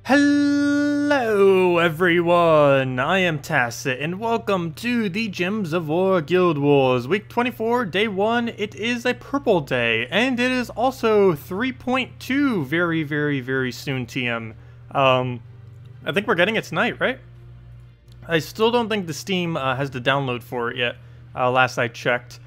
Hello everyone, I am Tacet and welcome to the Gems of War Guild Wars Week 24, Day 1. It is a purple day and it is also 3.2 very soon TM. I think we're getting it tonight, right? I still don't think the Steam has the download for it yet, last I checked.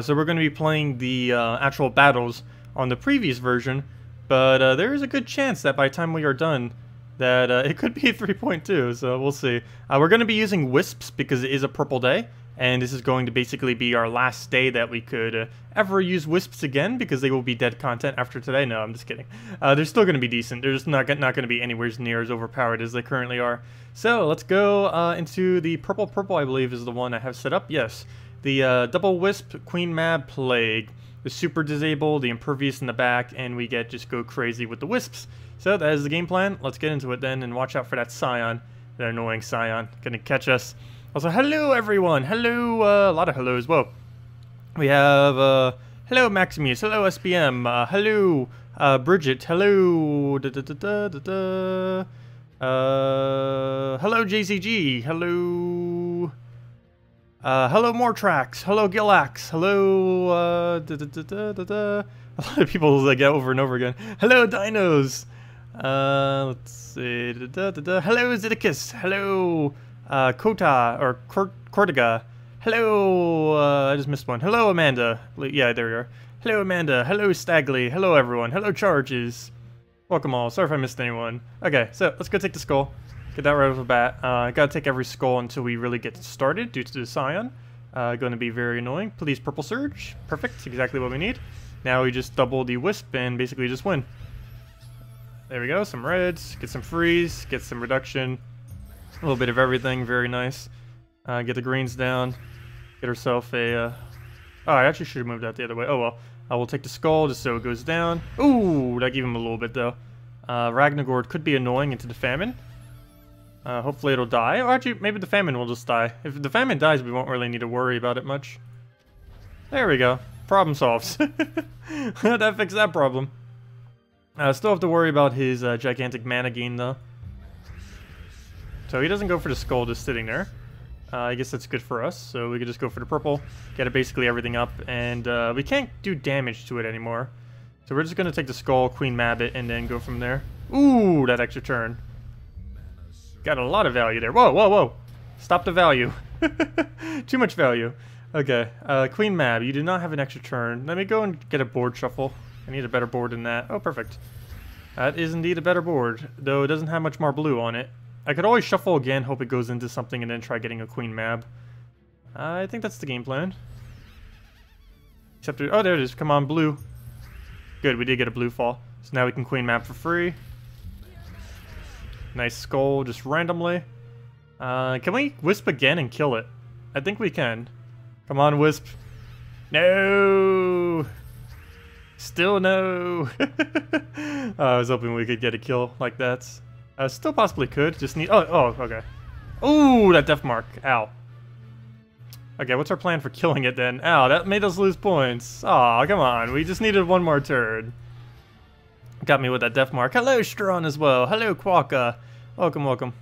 So we're going to be playing the actual battles on the previous version, but there is a good chance that by the time we are done, that it could be 3.2, so we'll see. We're going to be using Wisps because it is a purple day, and this is going to basically be our last day that we could ever use Wisps again, because they will be dead content after today. No, I'm just kidding. They're still going to be decent. They're just not going to be anywhere near as overpowered as they currently are. So let's go into the purple, I believe is the one I have set up. Yes, the double Wisp, Queen Mab, Plague. The super disable, the impervious in the back, and we get just go crazy with the Wisps. So that is the game plan. Let's get into it then, and watch out for that Scion, that annoying Scion, gonna catch us. Also, hello everyone, hello, a lot of hellos. Whoa, we have hello Maximuse, hello SBM, hello Bridget, hello hello JCG, hello. Hello Mortrax, hello Gillax, hello, a lot of people like over and over again. Hello Dinos, let's see, hello Zidicus, hello, Kota, or Cortiga, hello, I just missed one, hello Amanda, yeah, there you are, hello Amanda, hello Stagley, hello everyone, hello Charges, welcome all, sorry if I missed anyone. Okay, so let's go take the skull. Get that right off the bat. I gotta take every skull until we really get started due to the Scion. Going to be very annoying. Please, Purple Surge. Perfect. Exactly what we need. Now we just double the Wisp and basically just win. There we go. Some reds. Get some freeze. Get some reduction. A little bit of everything. Very nice. Get the greens down. Get herself a... Oh, I actually should have moved that the other way. Oh well. I will take the skull just so it goes down. Ooh, that gave him a little bit though. Ragnagord could be annoying into the Famine. Hopefully it'll die. Or actually, maybe the Famine will just die. If the Famine dies, we won't really need to worry about it much. There we go. Problem solved. That fixed that problem. Still have to worry about his gigantic mana gain, though. So he doesn't go for the skull just sitting there. I guess that's good for us. So we could just go for the purple, get basically everything up, and we can't do damage to it anymore. So we're just going to take the skull, Queen Mab it, and then go from there. Ooh, that extra turn. Got a lot of value there. Whoa, whoa, whoa. Stop the value. Too much value. Okay. Queen Mab, you do not have an extra turn. Let me go and get a board shuffle. I need a better board than that. Oh, perfect. That is indeed a better board, though it doesn't have much more blue on it. I could always shuffle again, hope it goes into something, and then try getting a Queen Mab. I think that's the game plan. Except, oh, there it is. Come on, blue. Good, we did get a blue fall. So now we can Queen Mab for free. Nice skull, just randomly. Can we Wisp again and kill it? I think we can. Come on, Wisp. No! Still no! I was hoping we could get a kill like that. Still possibly could, just need... Oh, okay. Ooh, that death mark. Ow. Okay, what's our plan for killing it then? Ow, that made us lose points. Aw, come on, we just needed one more turn. Got me with that death mark. Hello, Strawn as well. Hello, Quokka. Welcome, welcome.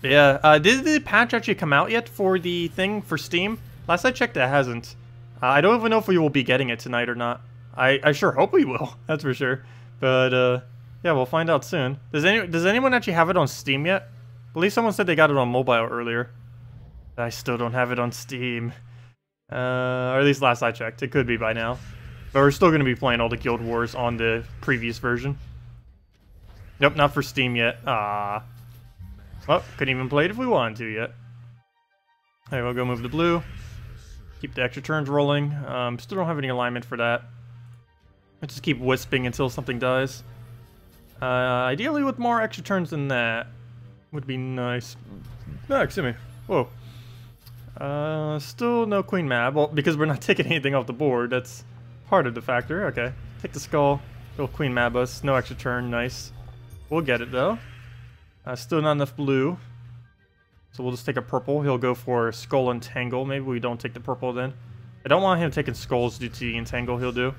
Yeah, did the patch actually come out yet for the thing for Steam? Last I checked, it hasn't. I don't even know if we will be getting it tonight or not. I sure hope we will. That's for sure. But yeah, we'll find out soon. Does anyone actually have it on Steam yet? I believe someone said they got it on mobile earlier. I still don't have it on Steam. Or at least last I checked. It could be by now. But we're still going to be playing all the Guild Wars on the previous version. Nope, not for Steam yet. Ah. Well, couldn't even play it if we wanted to yet. Alright, we'll go move the blue. Keep the extra turns rolling. Still don't have any alignment for that. Let's just keep wisping until something dies. Ideally with more extra turns than that would be nice. No, excuse me. Whoa. Still no Queen Mab. Well, because we're not taking anything off the board. That's part of the factor. Okay. Take the skull. Go Queen Mab us. No extra turn. Nice. We'll get it though. Still not enough blue. So we'll just take a purple. He'll go for Skull Entangle. Maybe we don't take the purple then. I don't want him taking skulls due to the Entangle he'll do.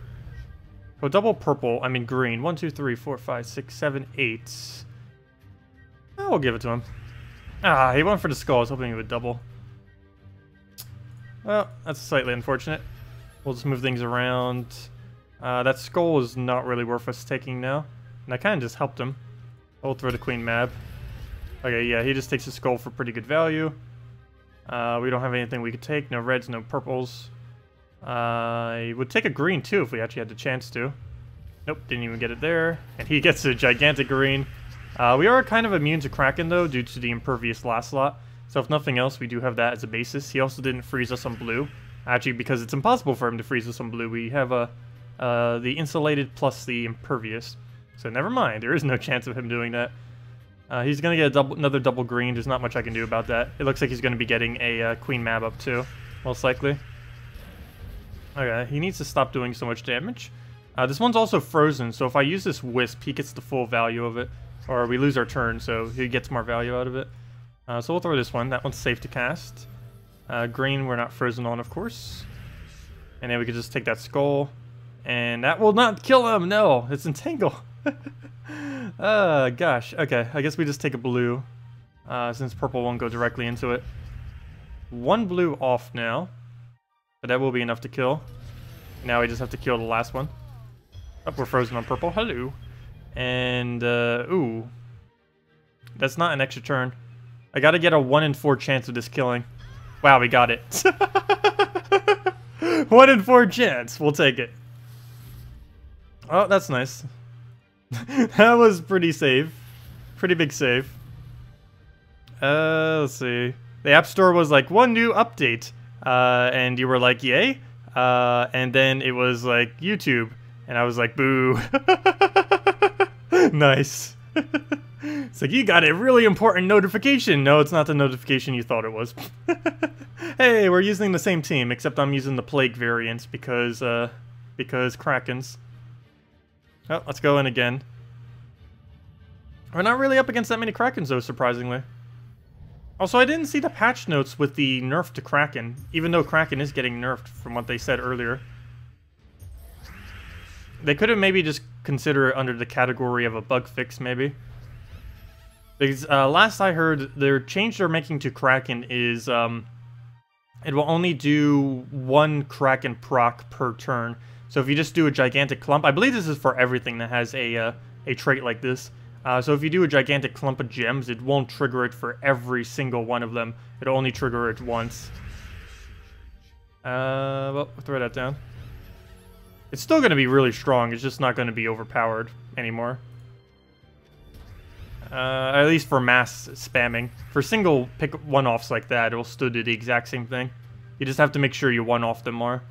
Go double purple, I mean green. 1, 2, 3, 4, 5, 6, 7, 8. Oh, we'll give it to him. Ah, he went for the skull. I was hoping he would double. Well, that's slightly unfortunate. We'll just move things around. That skull is not really worth us taking now. And I kind of just helped him. We'll throw the queen mab. Okay, yeah, he just takes a skull for pretty good value. We don't have anything we could take. No reds, no purples. He would take a green too if we actually had the chance to. Nope, didn't even get it there. And he gets a gigantic green. We are kind of immune to Kraken though, due to the impervious last slot. So if nothing else, we do have that as a basis. He also didn't freeze us on blue. Actually, because it's impossible for him to freeze us on blue, we have the insulated plus the impervious. So never mind, there is no chance of him doing that. He's going to get another double green. There's not much I can do about that. It looks like he's going to be getting a queen mab up too, most likely. Okay, he needs to stop doing so much damage. This one's also frozen, so if I use this Wisp, he gets the full value of it. Or we lose our turn, so he gets more value out of it. So we'll throw this one. That one's safe to cast. Green, we're not frozen on, of course. And then we could just take that skull. And that will not kill him! No! It's Entangle! Gosh. Okay, I guess we just take a blue. Since purple won't go directly into it. One blue off now. But that will be enough to kill. Now we just have to kill the last one. Oh, we're frozen on purple. Hello. And, ooh. That's not an extra turn. I gotta get a 1 in 4 chance of this killing. Wow, we got it. 1 in 4 chance. We'll take it. Oh, that's nice. That was pretty safe. Pretty big save. Let's see. The App Store was like, 1 new update. And you were like, yay? And then it was like, YouTube. And I was like, boo. Nice. It's like, you got a really important notification. No, it's not the notification you thought it was. Hey, we're using the same team, except I'm using the Plague variant because Krakens. Oh, let's go in again. We're not really up against that many Krakens, though, surprisingly. Also, I didn't see the patch notes with the nerf to Kraken, even though Kraken is getting nerfed from what they said earlier. They could have maybe just considered it under the category of a bug fix, maybe. Because last I heard, their change they're making to Kraken is it will only do 1 Kraken proc per turn. So if you just do a gigantic clump, I believe this is for everything that has a trait like this. So if you do a gigantic clump of gems, it won't trigger it for every single one of them. It'll only trigger it once. Well, we'll throw that down. It's still going to be really strong, it's just not going to be overpowered anymore. At least for mass spamming. For single pick one-offs like that, it'll still do the exact same thing. You just have to make sure you one-off them more.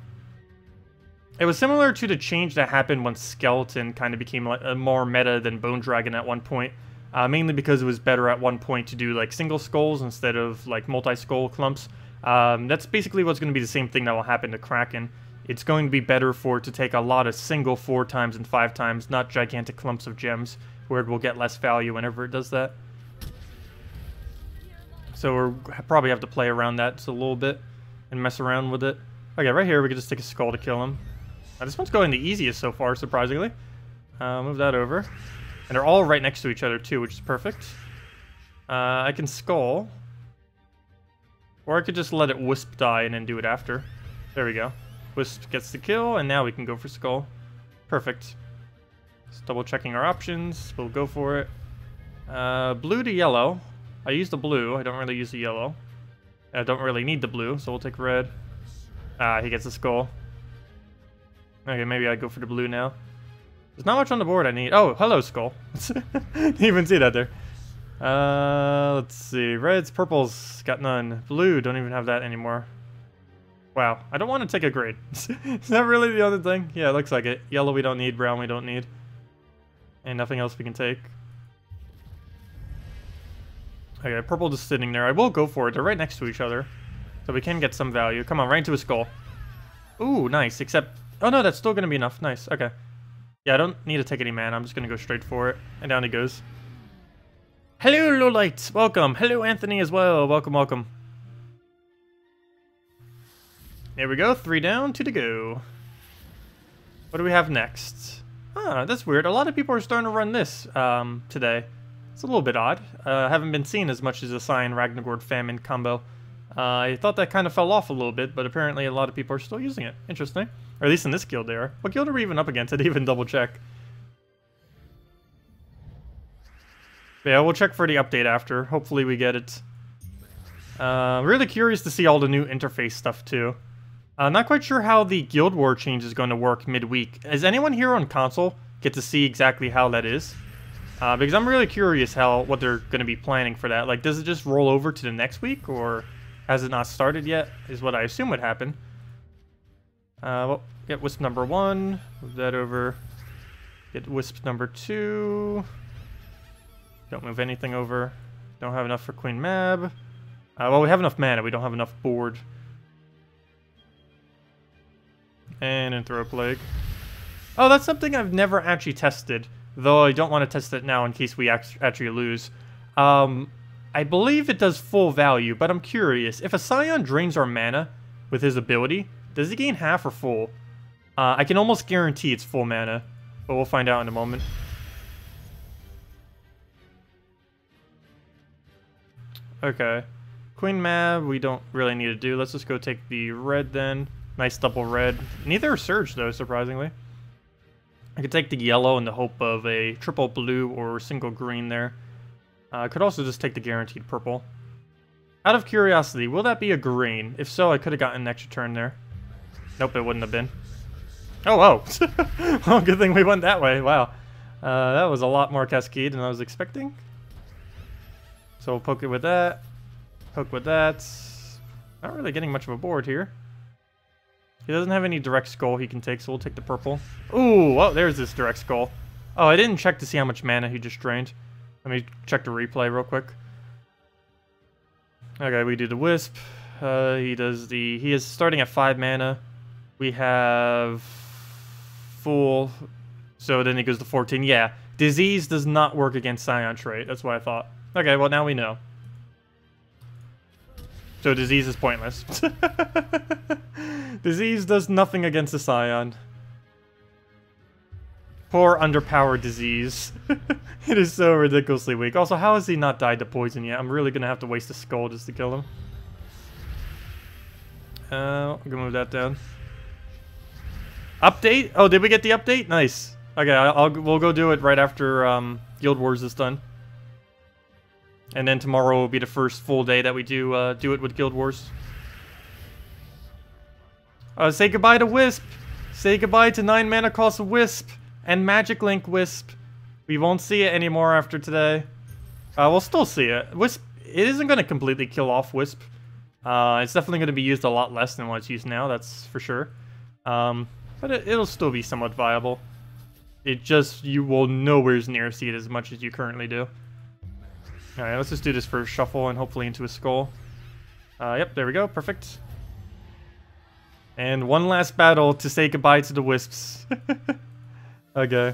It was similar to the change that happened when Skeleton kind of became like more meta than Bone Dragon at one point. Mainly because it was better at one point to do like single skulls instead of like multi-skull clumps. That's basically what's going to be the same thing that will happen to Kraken. It's going to be better for it to take a lot of single 4 times and 5 times, not gigantic clumps of gems, where it will get less value whenever it does that. So we'll probably have to play around that just a little bit and mess around with it. Okay, right here we can just take a skull to kill him. This one's going the easiest so far, surprisingly. Move that over. And they're all right next to each other too, which is perfect. I can skull. Or I could just let it Wisp die and then do it after. There we go. Wisp gets the kill, and now we can go for skull. Perfect. Just double checking our options. We'll go for it. Blue to yellow. I use the blue. I don't really use the yellow. I don't really need the blue, so we'll take red. He gets the skull. Okay, maybe I go for the blue now. There's not much on the board I need. Oh, hello, skull. Didn't even see that there. Let's see. Reds, purples, got none. Blue, don't even have that anymore. Wow, I don't want to take a grade. Is that really the other thing? Yeah, it looks like it. Yellow we don't need, brown we don't need. And nothing else we can take. Okay, purple just sitting there. I will go for it. They're right next to each other. So we can get some value. Come on, right into a skull. Ooh, nice. Except... oh no, that's still going to be enough. Nice, okay. Yeah, I don't need to take any mana. I'm just going to go straight for it. And down he goes. Hello, Lowlight. Welcome. Hello, Anthony, as well. Welcome, welcome. There we go. 3 down, 2 to go. What do we have next? Huh, that's weird. A lot of people are starting to run this today. It's a little bit odd. Haven't been seen as much as a Cyan Ragnagord Famine combo. I thought that kind of fell off a little bit, but apparently a lot of people are still using it. Interesting. Or at least in this guild they are. What guild are we even up against? I didn't even double check. But yeah, we'll check for the update after. Hopefully we get it. Really curious to see all the new interface stuff too. Not quite sure how the Guild War change is going to work midweek. Does anyone here on console get to see exactly how that is? Because I'm really curious what they're going to be planning for that. Like, does it just roll over to the next week, or has it not started yet? Is what I assume would happen. Well, get Wisp number 1. Move that over. Get Wisp number 2. Don't move anything over. Don't have enough for Queen Mab. Well, we have enough mana. We don't have enough board. And in Throw Plague. Oh, that's something I've never actually tested. Though I don't want to test it now in case we actually lose. I believe it does full value, but I'm curious. If a Scion drains our mana with his ability, does he gain half or full? I can almost guarantee it's full mana, but we'll find out in a moment. Okay. Queen Mab, we don't really need to do. Let's just go take the red then. Nice double red. Neither are Surge, though, surprisingly. I could take the yellow in the hope of a triple blue or single green there. I could also just take the guaranteed purple. Out of curiosity, will that be a green? If so, I could have gotten an extra turn there. Nope, it wouldn't have been. Oh, whoa. Well, good thing we went that way. Wow. That was a lot more Cascade than I was expecting. So we'll poke it with that. Poke with that. Not really getting much of a board here. He doesn't have any direct skull he can take, so we'll take the purple. Ooh, oh, there's this direct skull. Oh, I didn't check to see how much mana he just drained. Let me check the replay real quick. Okay, we do the Wisp. He is starting at 5 mana. We have full, so then he goes to 14. Yeah, Disease does not work against Scion trait. That's what I thought. Okay, well now we know. So Disease is pointless. Disease does nothing against the Scion. Poor underpowered Disease. It is so ridiculously weak. Also, how has he not died to poison yet? I'm really gonna have to waste a skull just to kill him. I'm gonna move that down. Update? Oh, did we get the update? Nice. Okay, we'll go do it right after Guild Wars is done. And then tomorrow will be the first full day that we do it with Guild Wars. Say goodbye to Wisp. Say goodbye to 9 mana cost Wisp and Magic Link Wisp. We won't see it anymore after today. We'll still see it. Wisp, it isn't going to completely kill off Wisp. It's definitely going to be used a lot less than what it's used now, that's for sure. But it'll still be somewhat viable. It just, you will nowhere near see it as much as you currently do. Alright, let's just do this for shuffle and hopefully into a skull. Yep, there we go, perfect. And one last battle to say goodbye to the Wisps. Okay.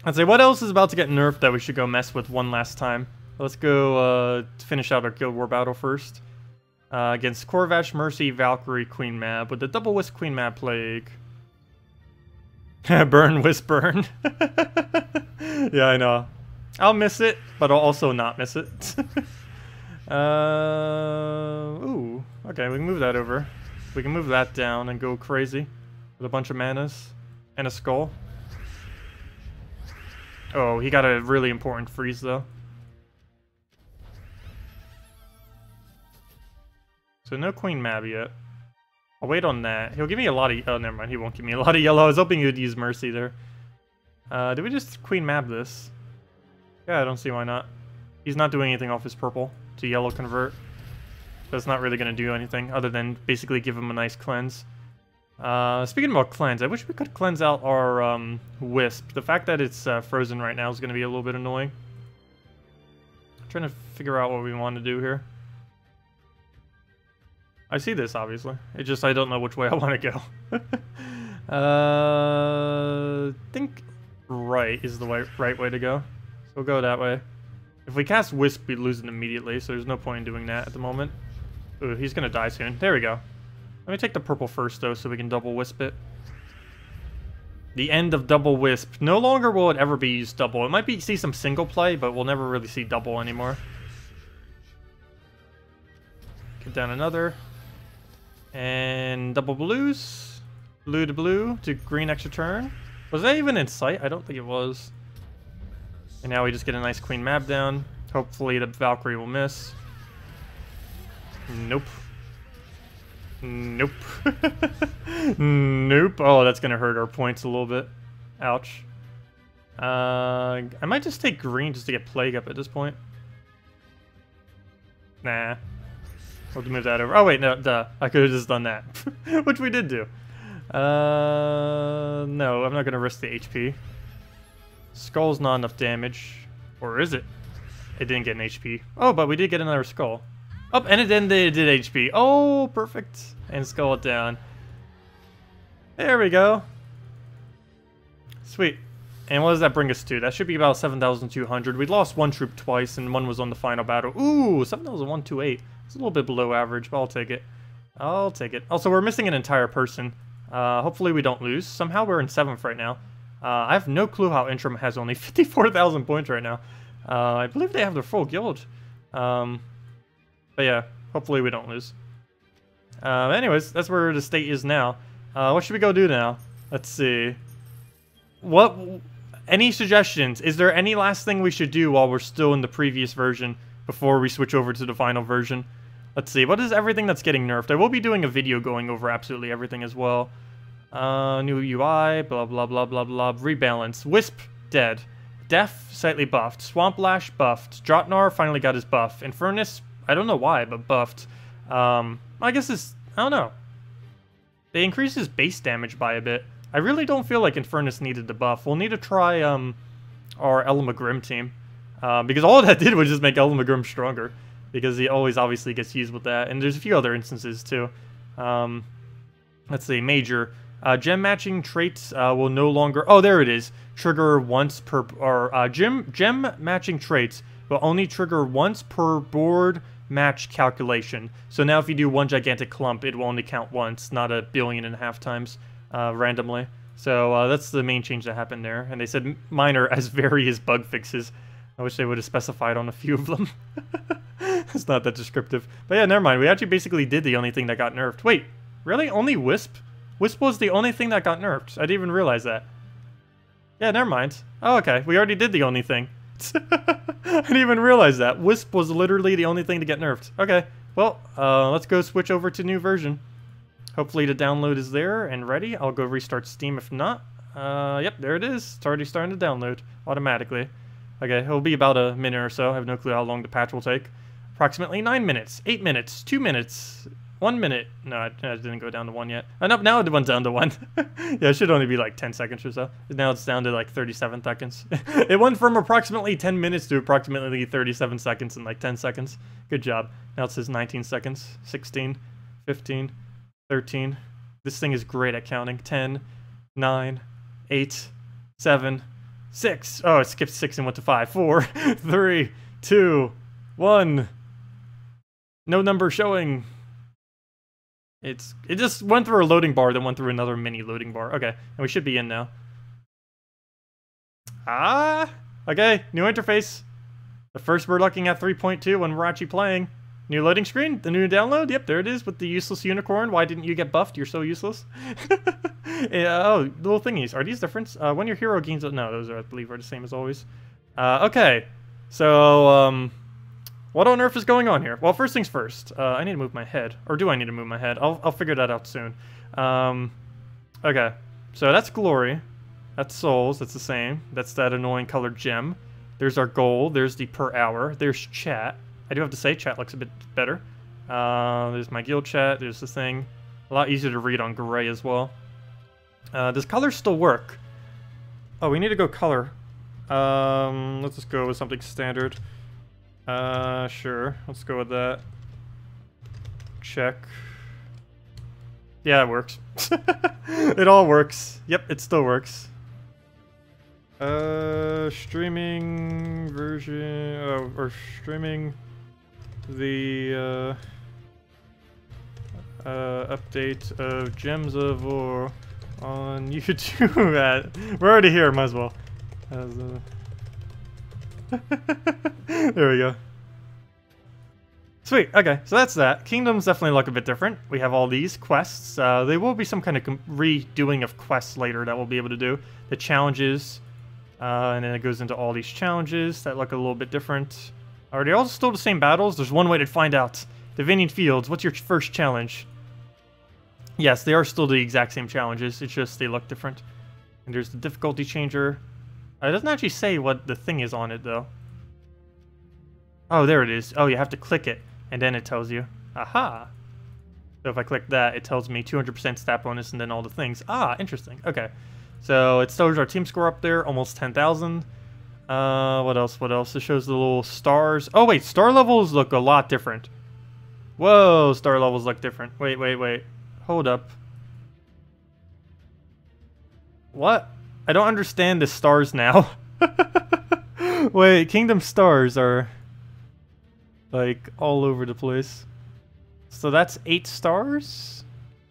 I'd say, what else is about to get nerfed that we should go mess with one last time? Let's go finish out our Guild War battle first. Against Corvash, Mercy, Valkyrie, Queen Mab, with the double Wisp Queen Mab Plague. Burn, Wisp, burn. Yeah, I know. I'll miss it, but I'll also not miss it. Ooh, okay, we can move that over. We can move that down and go crazy with a bunch of manas and a skull. Oh, he got a really important freeze, though. So no Queen Mab yet. I'll wait on that. He'll give me a lot of... Oh, never mind. He won't give me a lot of yellow. I was hoping he would use Mercy there. Did we just Queen Mab this? Yeah, I don't see why not. He's not doing anything off his purple to yellow convert. That's not really going to do anything other than basically give him a nice cleanse. Speaking about cleanse, I wish we could cleanse out our Wisp. The fact that it's frozen right now is going to be a little bit annoying. I'm trying to figure out what we want to do here. I see this, obviously. It's just I don't know which way I want to go. I think right is the right way to go. So we'll go that way. If we cast Wisp, we lose it immediately, so there's no point in doing that at the moment. Ooh, he's going to die soon. There we go. Let me take the purple first, though, so we can double Wisp it. The end of double Wisp. No longer will it ever be used double. It might be see some single play, but we'll never really see double anymore. Get down another. And double blues. Blue to green extra turn. Was that even in sight? I don't think it was. And now we just get a nice queen map down. Hopefully the Valkyrie will miss. Nope. Nope. Nope. Oh, that's gonna hurt our points a little bit. Ouch. I might just take green just to get Plague up at this point. Nah. We'll move that over. Oh wait, no, duh. I could have just done that. Which we did do. No, I'm not gonna risk the HP. Skull's not enough damage. Or is it? It didn't get an HP. Oh, but we did get another skull. Oh, and then they did HP. Oh, perfect. And skull it down. There we go. Sweet. And what does that bring us to? That should be about 7,200. We lost one troop twice, and one was on the final battle. Ooh, 7,128. It's a little bit below average, but I'll take it. I'll take it. Also, we're missing an entire person. Hopefully we don't lose. Somehow we're in 7th right now. I have no clue how Intrum has only 54,000 points right now. I believe they have their full guild. But yeah, hopefully we don't lose. Anyways, that's where the state is now. What should we go do now? Let's see. Any suggestions? Is there any last thing we should do while we're still in the previous version before we switch over to the final version? Let's see. What is everything that's getting nerfed? I will be doing a video going over absolutely everything as well. New UI, blah, blah, blah, blah, blah. Rebalance. Wisp, dead. Def, slightly buffed. Swamp Lash, buffed. Jotnar finally got his buff. Infernus, I don't know why, but buffed. I guess it's, I don't know. They increased his base damage by a bit. I really don't feel like Infernus needed the buff. We'll need to try, our Elamagrim team. Because all that did was just make Elamagrim stronger. Because he always obviously gets used with that. And there's a few other instances, too. Let's see, major. Gem matching traits will no longer... Oh, there it is. Trigger once per... Or gem matching traits will only trigger once per board match calculation. So now if you do one gigantic clump, it will only count once, not 1.5 billion times randomly. So that's the main change that happened there. And they said minor as various bug fixes. I wish they would have specified on a few of them. It's not that descriptive. But yeah, never mind. We actually basically did the only thing that got nerfed. Wait, really? Only Wisp? Wisp was the only thing that got nerfed. I didn't even realize that. Yeah, never mind. Oh, okay. We already did the only thing. I didn't even realize that. Wisp was literally the only thing to get nerfed. Okay. Well, let's go switch over to new version. Hopefully the download is there and ready. I'll go restart Steam if not. Yep, there it is. It's already starting to download automatically. Okay, it'll be about a minute or so. I have no clue how long the patch will take. Approximately 9 minutes, 8 minutes, 2 minutes, 1 minute. No, it didn't go down to 1 yet. Nope, now it went down to 1. Yeah, it should only be like 10 seconds or so. Now it's down to like 37 seconds. It went from approximately 10 minutes to approximately 37 seconds in like 10 seconds. Good job. Now it says 19 seconds, 16, 15, 13. This thing is great at counting. 10, 9, 8, 7, 6. Oh, it skipped 6 and went to 5. 4, 3, 2, 1. No number showing. It just went through a loading bar, then went through another mini loading bar. Okay, and we should be in now. Okay, new interface. The first we're looking at 3.2 when we're actually playing. New loading screen, the new download. Yep, there it is with the useless unicorn. Why didn't you get buffed? You're so useless. Oh, little thingies. Are these different? When your hero gains... No, those are, I believe, are the same as always. Okay, so, what on earth is going on here? Well, first things first. I need to move my head. Or do I need to move my head? I'll figure that out soon. Okay, so that's glory. That's souls. That's the same. That's that annoying colored gem. There's our goal. There's the per hour. There's chat. I do have to say, chat looks a bit better. There's my guild chat. There's the thing. A lot easier to read on gray as well. Does color still work? Oh, we need to go color. Let's just go with something standard. Sure. Let's go with that. Check. Yeah, it works. It all works. Yep, it still works. Streaming version... or streaming the update of Gems of War on YouTube. We're already here, might as well. There we go. Sweet, okay, so that's that. Kingdoms definitely look a bit different. We have all these quests. There will be some kind of redoing of quests later that we'll be able to do. The challenges, and then it goes into all these challenges that look a little bit different. Are they all still the same battles? There's one way to find out. Divining Fields, what's your first challenge? Yes, they are still the exact same challenges, it's just they look different. And there's the difficulty changer. It doesn't actually say what the thing is on it, though. Oh, there it is. Oh, you have to click it. And then it tells you, aha. So if I click that, it tells me 200% stat bonus and then all the things. Ah, interesting. Okay. So it shows our team score up there, almost 10,000. What else? What else? It shows the little stars. Oh, wait. Star levels look a lot different. Whoa, star levels look different. Wait, wait, wait. Hold up. What? I don't understand the stars now. Wait, Kingdom stars are... like all over the place. So that's 8 stars?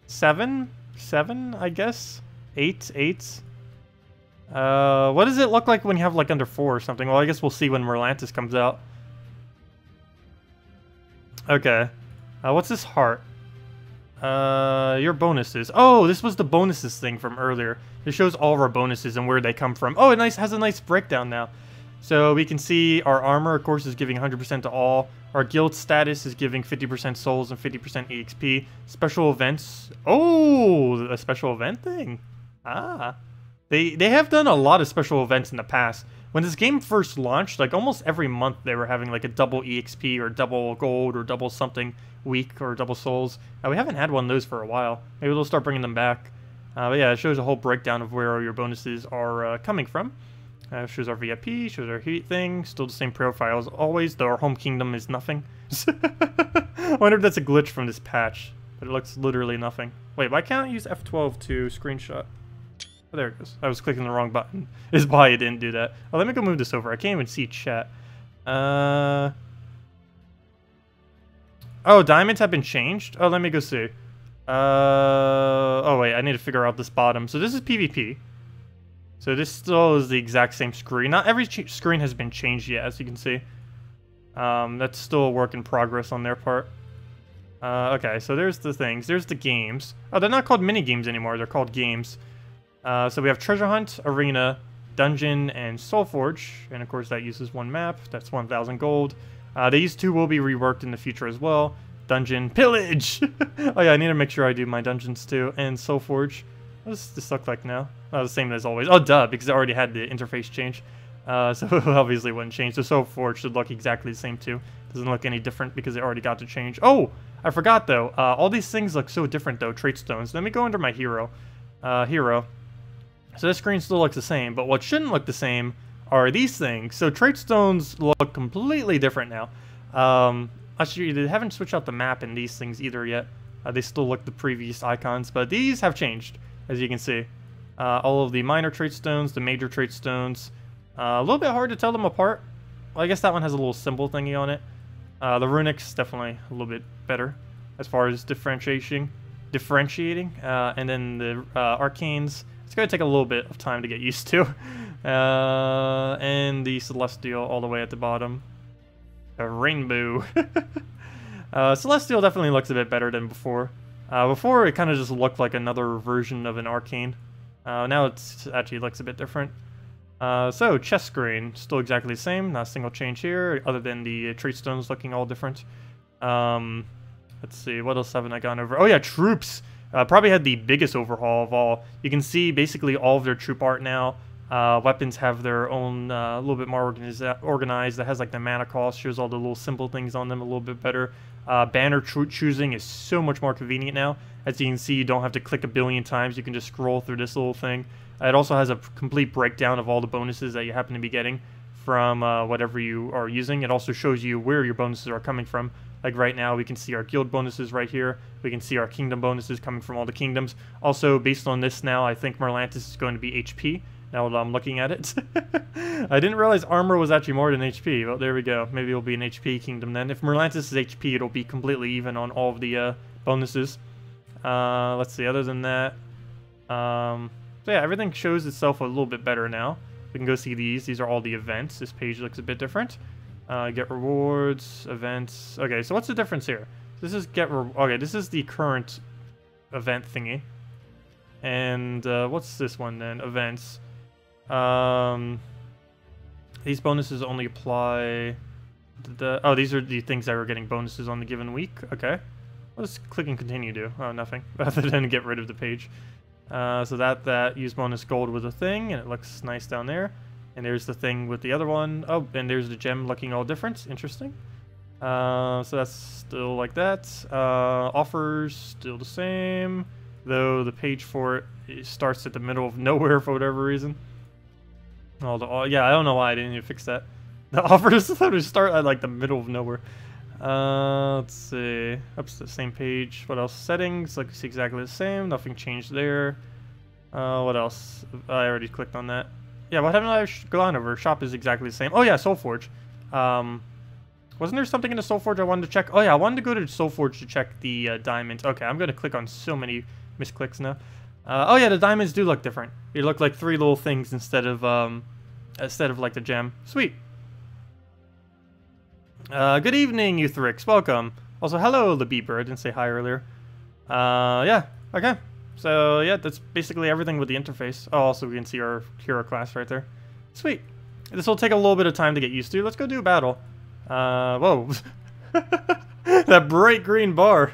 7? 7, I guess? 8? 8? What does it look like when you have like under 4 or something? Well, I guess we'll see when Merlantis comes out. Okay. What's this heart? Your bonuses. Oh, this was the bonuses thing from earlier. It shows all of our bonuses and where they come from. Oh, it has a nice breakdown now. So we can see our armor, of course, is giving 100% to all. Our guild status is giving 50% souls and 50% EXP. Special events. Oh, a special event thing. Ah. They have done a lot of special events in the past. When this game first launched, like almost every month they were having like a double EXP or double gold or double something week or double souls. We haven't had one of those for a while. Maybe they'll start bringing them back. But yeah, it shows a whole breakdown of where your bonuses are coming from. Shows our VIP, shows our heat thing, still the same profile as always, though our home kingdom is nothing. I wonder if that's a glitch from this patch, but it looks literally nothing. Wait, why can't I use F12 to screenshot? Oh, there it goes. I was clicking the wrong button. Is why I didn't do that. Oh, let me go move this over. I can't even see chat. Oh, diamonds have been changed? Oh, let me go see. Oh, wait, I need to figure out this bottom. So this is PvP. So this still is the exact same screen. Not every screen has been changed yet, as you can see. That's still a work in progress on their part. Okay, so there's the things. There's the games. Oh, they're not called mini-games anymore. They're called games. So we have Treasure Hunt, Arena, Dungeon, and Soulforge. And, of course, that uses one map. That's 1,000 gold. These two will be reworked in the future as well. Dungeon, Pillage! Oh, yeah, I need to make sure I do my dungeons, too. And Soulforge. What does this look like now? Oh, the same as always. Oh, duh, because I already had the interface change. So it obviously wouldn't change. So Soulforge should look exactly the same too. Doesn't look any different because it already got to change. Oh, I forgot though. All these things look so different though. Trait stones. Let me go under my hero. Hero. So this screen still looks the same, but what shouldn't look the same are these things. So trait stones look completely different now. Actually, they haven't switched out the map in these things either yet. They still look the previous icons, but these have changed, as you can see. All of the minor trait stones, the major trait stones. A little bit hard to tell them apart. Well, I guess that one has a little symbol thingy on it. The runics, definitely a little bit better as far as differentiating. And then the arcanes, it's going to take a little bit of time to get used to. And the celestial all the way at the bottom. A rainbow. Celestial definitely looks a bit better than before. Before it kind of just looked like another version of an arcane. Now it actually looks a bit different. So chest screen, still exactly the same, not a single change here, other than the trait stones looking all different. Let's see, what else haven't I gone over? Oh yeah, troops! Probably had the biggest overhaul of all. You can see basically all of their troop art now. Weapons have their own, a little bit more organized. That has like the mana cost, shows all the little simple things on them a little bit better. Banner choosing is so much more convenient now. As you can see, you don't have to click a billion times. You can just scroll through this little thing. It also has a complete breakdown of all the bonuses that you happen to be getting from whatever you are using. It also shows you where your bonuses are coming from. Like right now, we can see our guild bonuses right here. We can see our kingdom bonuses coming from all the kingdoms. Also, based on this now, I think Merlantis is going to be HP. Now that I'm looking at it. I didn't realize armor was actually more than HP. Well, there we go. Maybe it'll be an HP kingdom then. If Merlantis is HP, it'll be completely even on all of the bonuses. Let's see, other than that, So yeah, everything shows itself a little bit better now. We can go see these. These are all the events. This page looks a bit different. Get rewards, events. Okay, so what's the difference here? This is okay, this is the current event thingy. And what's this one then? Events. These bonuses only apply... Oh, these are the things that are getting bonuses on the given week. Okay. What does clicking continue do? Oh, nothing. Other than get rid of the page. So that use bonus gold with a thing, and it looks nice down there. And there's the thing with the other one. Oh, and there's the gem looking all different. Interesting. So that's still like that. Offers, still the same. Though the page for it starts at the middle of nowhere for whatever reason. Yeah, I don't know why I didn't even fix that. The offers start at like the middle of nowhere. Let's see. Up to the same page. What else? Settings. Looks exactly the same. Nothing changed there. What else? I already clicked on that. Yeah, what haven't I gone over? Shop is exactly the same. Oh yeah, Soulforge. Wasn't there something in the Soulforge I wanted to check? Oh yeah, I wanted to go to Soulforge to check the diamond. Okay, I'm gonna click on so many misclicks now. Oh yeah, the diamonds do look different. They look like 3 little things instead of like the gem. Sweet. Good evening, Euthrix. Welcome. Also, hello, the beeper. I didn't say hi earlier. Yeah. Okay. So yeah, that's basically everything with the interface. Oh, also we can see our hero class right there. Sweet. This will take a little bit of time to get used to. Let's go do a battle. Whoa. That bright green bar.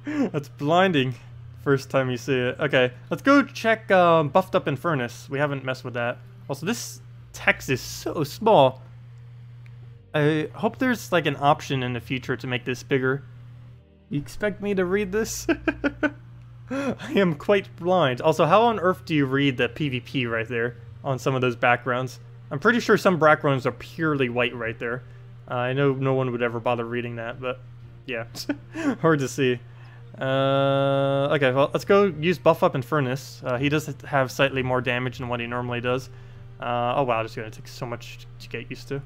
That's blinding. First time you see it. Okay, let's go check Buffed Up in Furnace. We haven't messed with that. Also, this text is so small. I hope there's like an option in the future to make this bigger. You expect me to read this? I am quite blind. Also, how on earth do you read the PvP right there on some of those backgrounds? I'm pretty sure some backgrounds are purely white right there. I know no one would ever bother reading that, but yeah, hard to see. Okay, well, let's go use Buff Up in Furnace. He does have slightly more damage than what he normally does. Oh wow, this is going to take so much to get used to.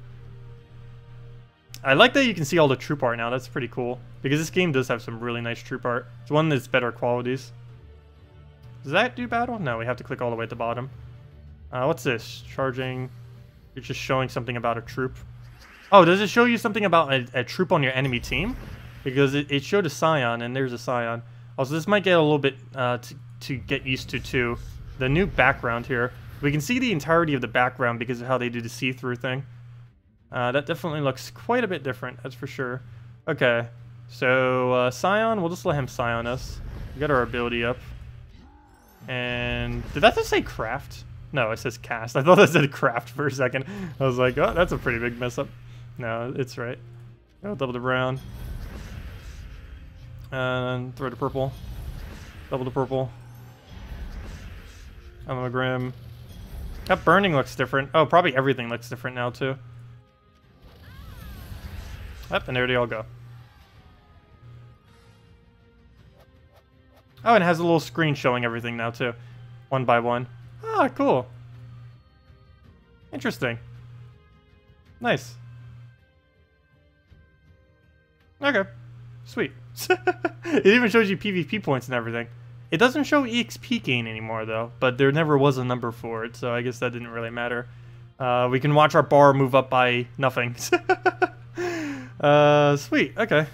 I like that you can see all the troop art now. That's pretty cool. Because this game does have some really nice troop art. It's one that's better qualities. Does that do battle? No, we have to click all the way at the bottom. What's this? Charging. You're just showing something about a troop. Oh, does it show you something about a troop on your enemy team? Because it showed a Scion, and there's a Scion. Also, this might get a little bit to get used to, too. The new background here. We can see the entirety of the background because of how they do the see-through thing. That definitely looks quite a bit different, that's for sure. Okay, so Scion, we'll just let him Scion us. We got our ability up. And did that just say craft? No, it says cast. I thought that said craft for a second. I was like, oh, that's a pretty big mess up. No, it's right. Go double the brown. And throw the purple. Double the purple. Grim. That burning looks different. Oh, probably everything looks different now, too. Yep, and there they all go. Oh, and it has a little screen showing everything now, too. One by one. Ah, cool. Interesting. Nice. Okay. Sweet. It even shows you PvP points and everything. It doesn't show EXP gain anymore, though, but there never was a number for it, so I guess that didn't really matter. We can watch our bar move up by nothing. Sweet, okay.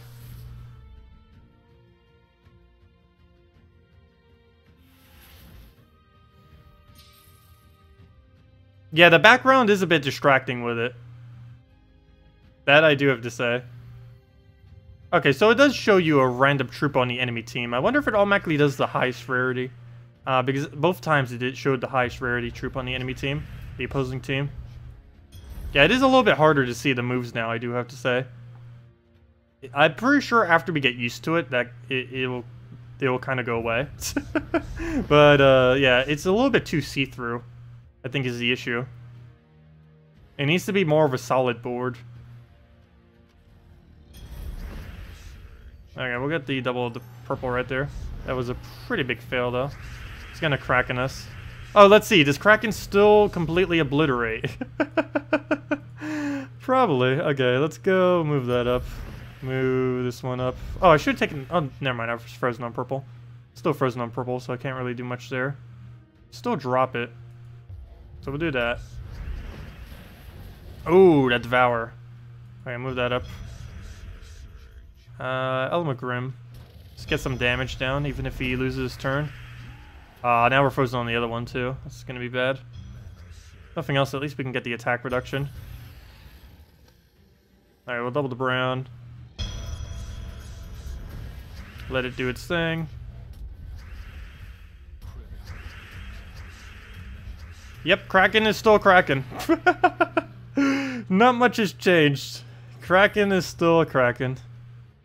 Yeah, the background is a bit distracting with it. That I do have to say. Okay, so it does show you a random troop on the enemy team. I wonder if it automatically does the highest rarity. Because both times it showed the highest rarity troop on the enemy team. The opposing team. Yeah, it is a little bit harder to see the moves now, I do have to say. I'm pretty sure after we get used to it, that it will kind of go away. But yeah, it's a little bit too see-through, I think is the issue. It needs to be more of a solid board. Okay, we'll get the double of the purple right there. That was a pretty big fail, though. It's gonna Kraken us. Oh, let's see. Does Kraken still completely obliterate? Probably. Okay, let's go move that up. Move this one up. Oh, I should have taken... Oh, never mind. I was frozen on purple. Still frozen on purple, so I can't really do much there. Still drop it. So we'll do that. Oh, that Devour. Alright, move that up. Element Grim. Just get some damage down, even if he loses his turn. Now we're frozen on the other one, too. That's gonna be bad. Nothing else, at least we can get the attack reduction. Alright, we'll double the brown. Let it do its thing. Yep, Kraken is still Kraken. Not much has changed. Kraken is still a Kraken.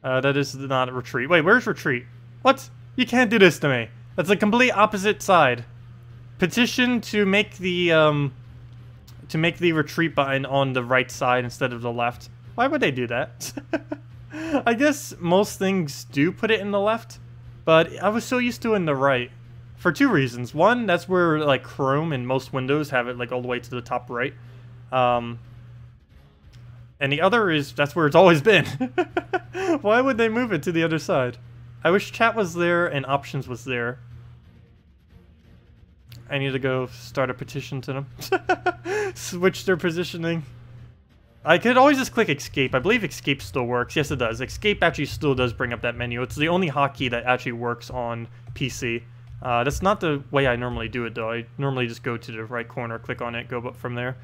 That is not a retreat. Wait, where's retreat? What? You can't do this to me. That's the complete opposite side. Petition to make the retreat button on the right side instead of the left. Why would they do that? I guess most things do put it in the left, but I was so used to it in the right. For two reasons. One, that's where like Chrome and most Windows have it like all the way to the top right. And the other is that's where it's always been. Why would they move it to the other side? I wish chat was there and options was there. I need to go start a petition to them. Switch their positioning. I could always just click escape. I believe escape still works. Yes, it does. Escape actually still does bring up that menu. It's the only hotkey that actually works on PC. That's not the way I normally do it, though. I normally just go to the right corner, click on it, go up from there.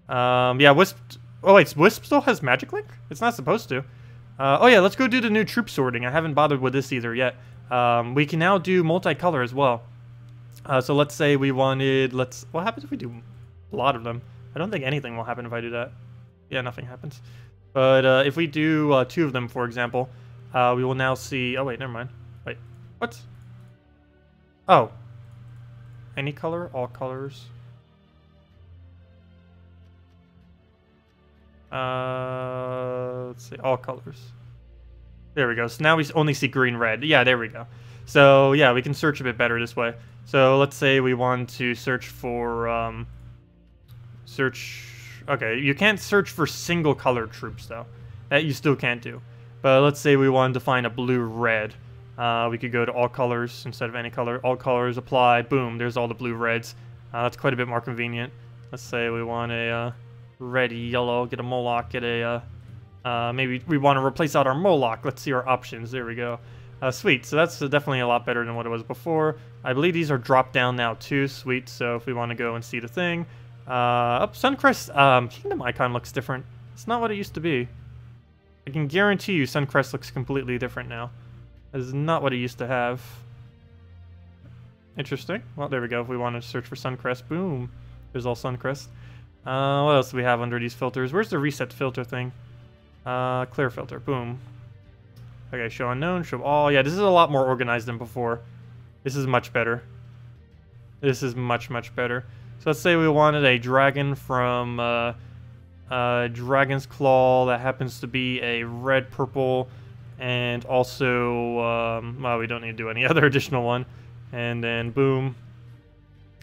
Yeah, Wisp... Oh, wait, Wisp still has Magic Link? It's not supposed to. Oh, yeah, let's go do the new troop sorting. I haven't bothered with this either yet. We can now do multicolor as well. So let's say we wanted... What happens if we do a lot of them? I don't think anything will happen if I do that. Yeah, nothing happens. But if we do 2 of them, for example, we will now see... Oh, wait, never mind. Wait, what? Oh. Any color? All colors. Let's see. All colors. There we go. So now we only see green, red. Yeah, there we go. So, yeah, we can search a bit better this way. So, let's say we want to search for... Okay, you can't search for single color troops, though. That you still can't do. But let's say we wanted to find a blue-red. We could go to all colors instead of any color. All colors apply. Boom, there's all the blue-reds. That's quite a bit more convenient. Let's say we want a red-yellow, get a Moloch, get a... maybe we want to replace out our Moloch. Let's see our options. There we go. Sweet, so that's definitely a lot better than what it was before. I believe these are dropped down now too. Sweet, so if we want to go and see the thing... Suncrest, Kingdom icon looks different. It's not what it used to be. I can guarantee you Suncrest looks completely different now. This is not what it used to have. Interesting. Well, there we go. If we want to search for Suncrest, boom. There's all Suncrest. What else do we have under these filters? Where's the reset filter thing? Clear filter, boom. Okay, show unknown, show all. Yeah, this is a lot more organized than before. This is much better. This is much, much better. So let's say we wanted a dragon from Dragon's Claw that happens to be a red, purple, and also, well, we don't need to do any other additional one. And then boom.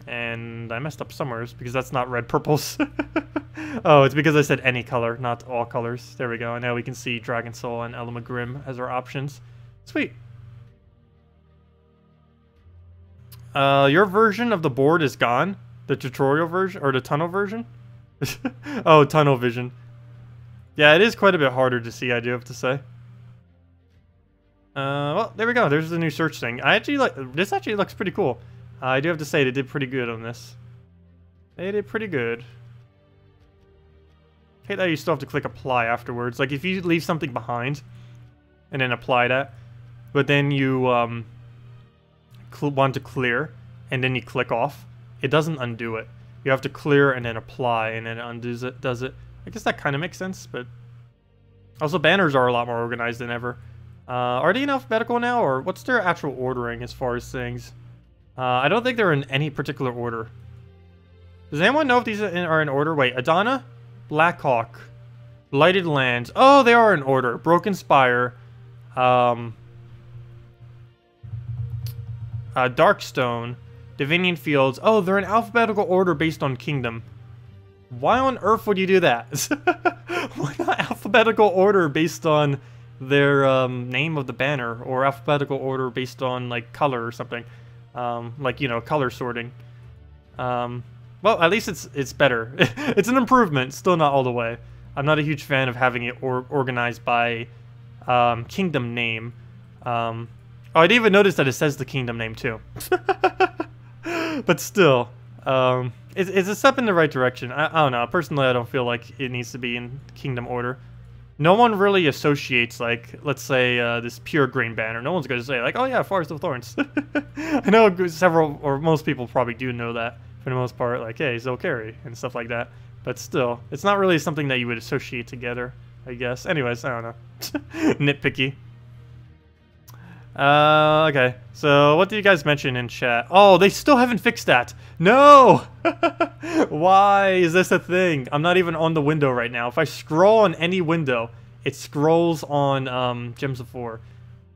And I messed up somewhere because that's not red purples. Oh, it's because I said any color, not all colors. There we go. And now we can see Dragon Soul and Element Grim as our options. Sweet. Your version of the board is gone. The tutorial version, or the tunnel version? Oh, tunnel vision. Yeah, it is quite a bit harder to see, I do have to say. Well, there we go. There's the new search thing. I actually like, this actually looks pretty cool. I do have to say they did pretty good on this. They did pretty good. Hate that you still have to click apply afterwards. Like, if you leave something behind, and then apply that, but then you want to clear, and then you click off, it doesn't undo it. You have to clear and then apply, and then it undoes it, does it. I guess that kind of makes sense, but... Also, banners are a lot more organized than ever. Are they in alphabetical now, or what's their actual ordering as far as things? I don't think they're in any particular order. Does anyone know if these are in order? Wait, Adana? Blackhawk. Blighted Lands. Oh, they are in order. Broken Spire. Darkstone. Divinian Fields. Oh, they're in alphabetical order based on kingdom. Why on earth would you do that? Why not alphabetical order based on their name of the banner, or alphabetical order based on like color or something, like, you know, color sorting. Well, at least it's better. It's an improvement, still not all the way. I'm not a huge fan of having it organized by kingdom name. Oh, I didn't even notice that it says the kingdom name too. But still, it's a step in the right direction. I don't know. Personally, I don't feel like it needs to be in kingdom order. No one really associates, like, let's say, this pure green banner. No one's going to say, like, oh yeah, Forest of Thorns. I know several, or most people probably do know that, for the most part, like, hey, Zolkari, and stuff like that. But still, it's not really something that you would associate together, I guess. Anyways, I don't know. Nitpicky. Okay. So, what did you guys mention in chat? Oh, they still haven't fixed that. No! Why is this a thing? I'm not even on the window right now. If I scroll on any window, it scrolls on Gems of 4.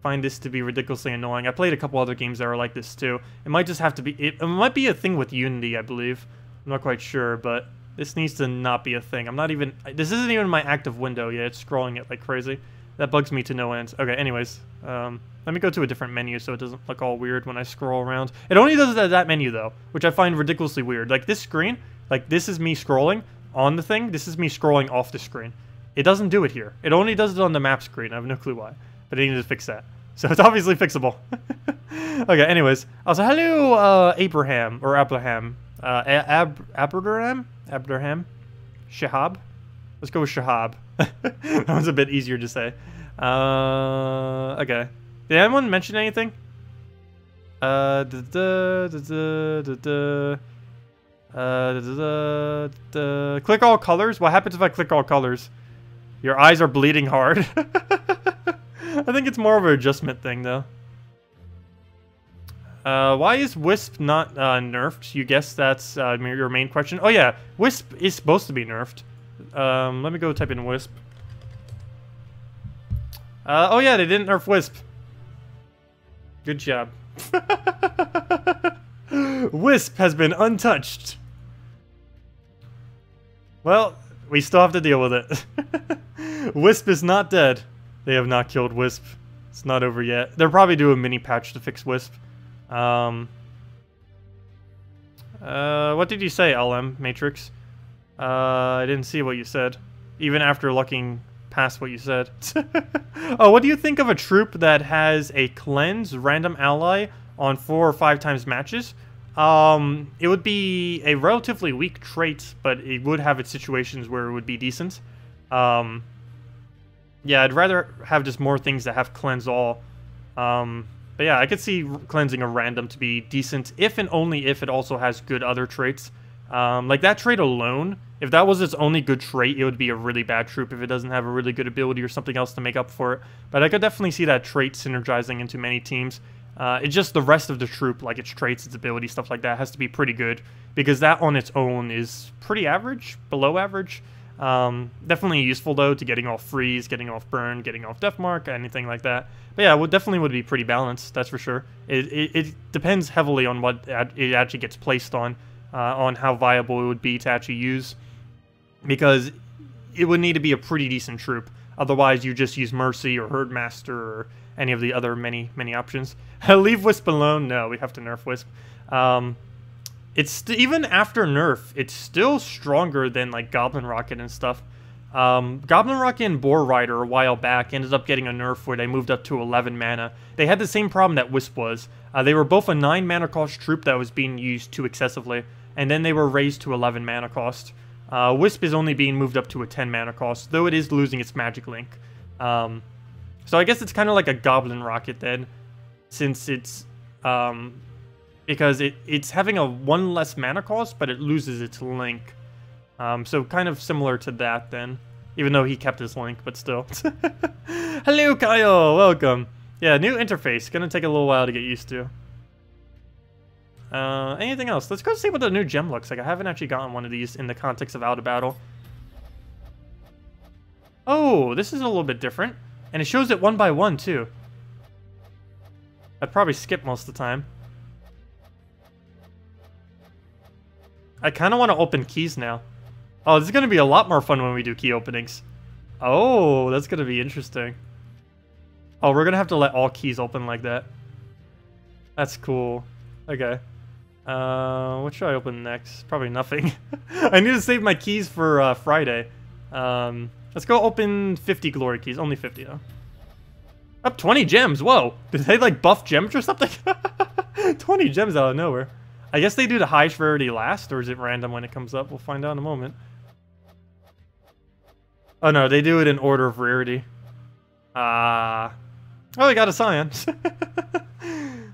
Find this to be ridiculously annoying. I played a couple other games that are like this too. It might just have to be... It might be a thing with Unity, I believe. I'm not quite sure, but this needs to not be a thing. I'm not even... This isn't even my active window yet. It's scrolling it like crazy. That bugs me to no end. Okay, anyways. Let me go to a different menu so it doesn't look all weird when I scroll around. It only does it at that menu, though, which I find ridiculously weird. Like, this screen, like, this is me scrolling on the thing. This is me scrolling off the screen. It doesn't do it here. It only does it on the map screen. I have no clue why. But I need to fix that. So it's obviously fixable. Okay, anyways. Also, hello, Abraham. Or Abraham. Abraham? Shahab? Let's go with Shahab. That one's a bit easier to say. Okay. Did anyone mention anything? Click all colors? What happens if I click all colors? Your eyes are bleeding hard. I think it's more of an adjustment thing, though. Why is Wisp not nerfed? You guess that's your main question. Oh yeah, Wisp is supposed to be nerfed. Let me go type in Wisp. Oh yeah, they didn't nerf Wisp. Good job. Wisp has been untouched. Well, we still have to deal with it. Wisp is not dead. They have not killed Wisp. It's not over yet. They'll probably do a mini patch to fix Wisp. What did you say, LM Matrix? I didn't see what you said. Even after looking past what you said. Oh, what do you think of a troop that has a cleanse random ally on 4 or 5 times matches? It would be a relatively weak trait, but it would have its situations where it would be decent. Yeah, I'd rather have just more things that have cleanse all. But yeah, I could see cleansing a random to be decent if and only if it also has good other traits. Like that trait alone, if that was its only good trait, it would be a really bad troop if it doesn't have a really good ability or something else to make up for it. But I could definitely see that trait synergizing into many teams. It's just the rest of the troop, like its traits, its ability, stuff like that, has to be pretty good. Because that on its own is pretty average, below average. Definitely useful though to getting off freeze, getting off burn, getting off deathmark, anything like that. But yeah, it definitely would be pretty balanced, that's for sure. It depends heavily on what it actually gets placed on how viable it would be to actually use. Because it would need to be a pretty decent troop. Otherwise, you just use Mercy or Herdmaster or any of the other many options. Leave Wisp alone? No, we have to nerf Wisp. It's even after nerf, it's still stronger than like Goblin Rocket and stuff. Goblin Rocket and Boar Rider a while back ended up getting a nerf where they moved up to 11 mana. They had the same problem that Wisp was. They were both a 9 mana cost troop that was being used too excessively, and then they were raised to 11 mana cost. Wisp is only being moved up to a 10 mana cost, though it is losing its magic link. So I guess it's kind of like a Goblin Rocket then, since it's because it's having a 1 less mana cost, but it loses its link. So kind of similar to that then, even though he kept his link, but still. Hello, Kyle, welcome. Yeah, new interface, gonna take a little while to get used to. Anything else? Let's go see what the new gem looks like. I haven't actually gotten one of these in the context of Out of Battle. Oh, this is a little bit different. And it shows it 1 by 1 too. I'd probably skip most of the time. I kind of want to open keys now. Oh, this is going to be a lot more fun when we do key openings. Oh, that's going to be interesting. Oh, we're gonna have to let all keys open like that. That's cool. Okay. What should I open next? Probably nothing. I need to save my keys for Friday. Let's go open 50 glory keys. Only 50 though. Up 20 gems. Whoa. Did they like buff gems or something? 20 gems out of nowhere. I guess they do the highest rarity last, or is it random when it comes up? We'll find out in a moment. Oh no, they do it in order of rarity. Oh, they got a Scion.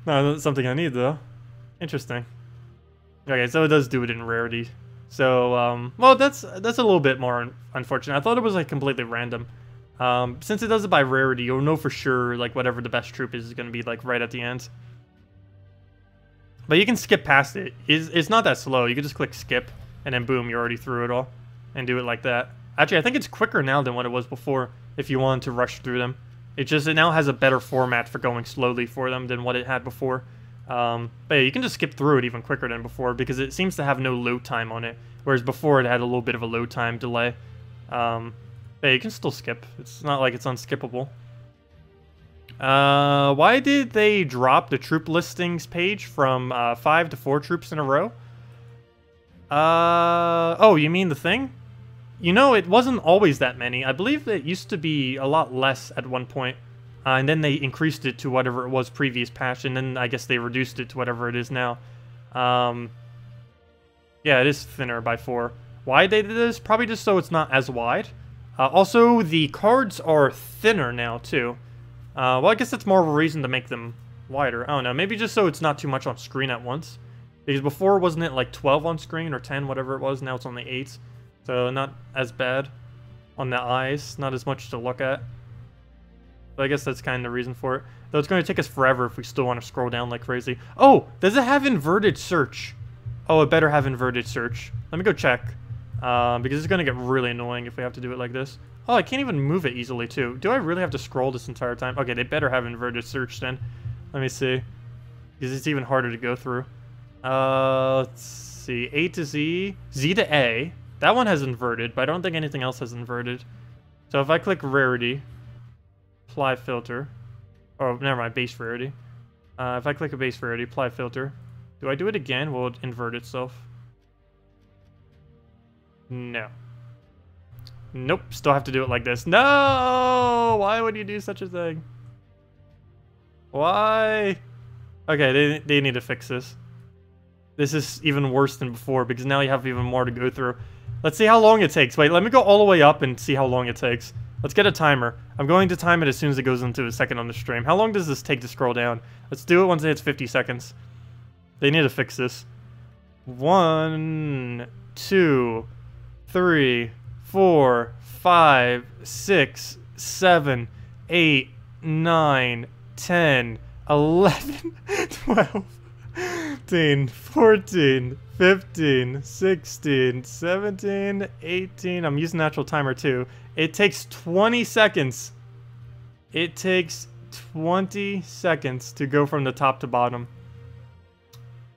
No, that's something I need though. Interesting. Okay, so it does do it in rarity. So, well, that's a little bit more unfortunate. I thought it was like completely random. Since it does it by rarity, you'll know for sure like whatever the best troop is going to be like right at the end. But you can skip past it. It's not that slow. You can just click skip, and then boom, you're already through it all, and do it like that. Actually, I think it's quicker now than what it was before. If you wanted to rush through them, it now has a better format for going slowly for them than what it had before. But yeah, you can just skip through it even quicker than before because it seems to have no load time on it, whereas before it had a little bit of a load time delay. But yeah, you can still skip. It's not like it's unskippable. Why did they drop the troop listings page from 5 to 4 troops in a row? Oh, you mean the thing? You know, it wasn't always that many. I believe it used to be a lot less at one point. And then they increased it to whatever it was previous patch, and then I guess they reduced it to whatever it is now. Yeah, it is thinner by 4. Why they did this? Probably just so it's not as wide. Also, the cards are thinner now, too. Well, I guess that's more of a reason to make them wider. I don't know, maybe just so it's not too much on screen at once. Because before, wasn't it like 12 on screen, or 10, whatever it was? Now it's only 8. So not as bad on the eyes, not as much to look at. But I guess that's kind of the reason for it. Though it's going to take us forever if we still want to scroll down like crazy. Oh, does it have inverted search? Oh, it better have inverted search. Let me go check. Because it's going to get really annoying if we have to do it like this. Oh, I can't even move it easily too. Do I really have to scroll this entire time? Okay, they better have inverted search then. Let me see. Because it's even harder to go through. Let's see. A to Z. Z to A. That one has inverted, but I don't think anything else has inverted. So if I click rarity, apply filter. Oh, never mind, base rarity. If I click a base rarity, apply filter. Do I do it again? Will it invert itself? No. Nope, still have to do it like this. No! Why would you do such a thing? Why? Okay, they need to fix this. This is even worse than before because now you have even more to go through. Let's see how long it takes. Wait, let me go all the way up and see how long it takes. Let's get a timer. I'm going to time it as soon as it goes into a second on the stream. How long does this take to scroll down? Let's do it once it hits 50 seconds. They need to fix this. 1, 2, 3, 4, 5, 6, 7, 8, 9, 10, 11, 12, 13, 14, 15, 16, 17, 18. I'm using natural timer too. It takes 20 seconds. It takes 20 seconds to go from the top to bottom.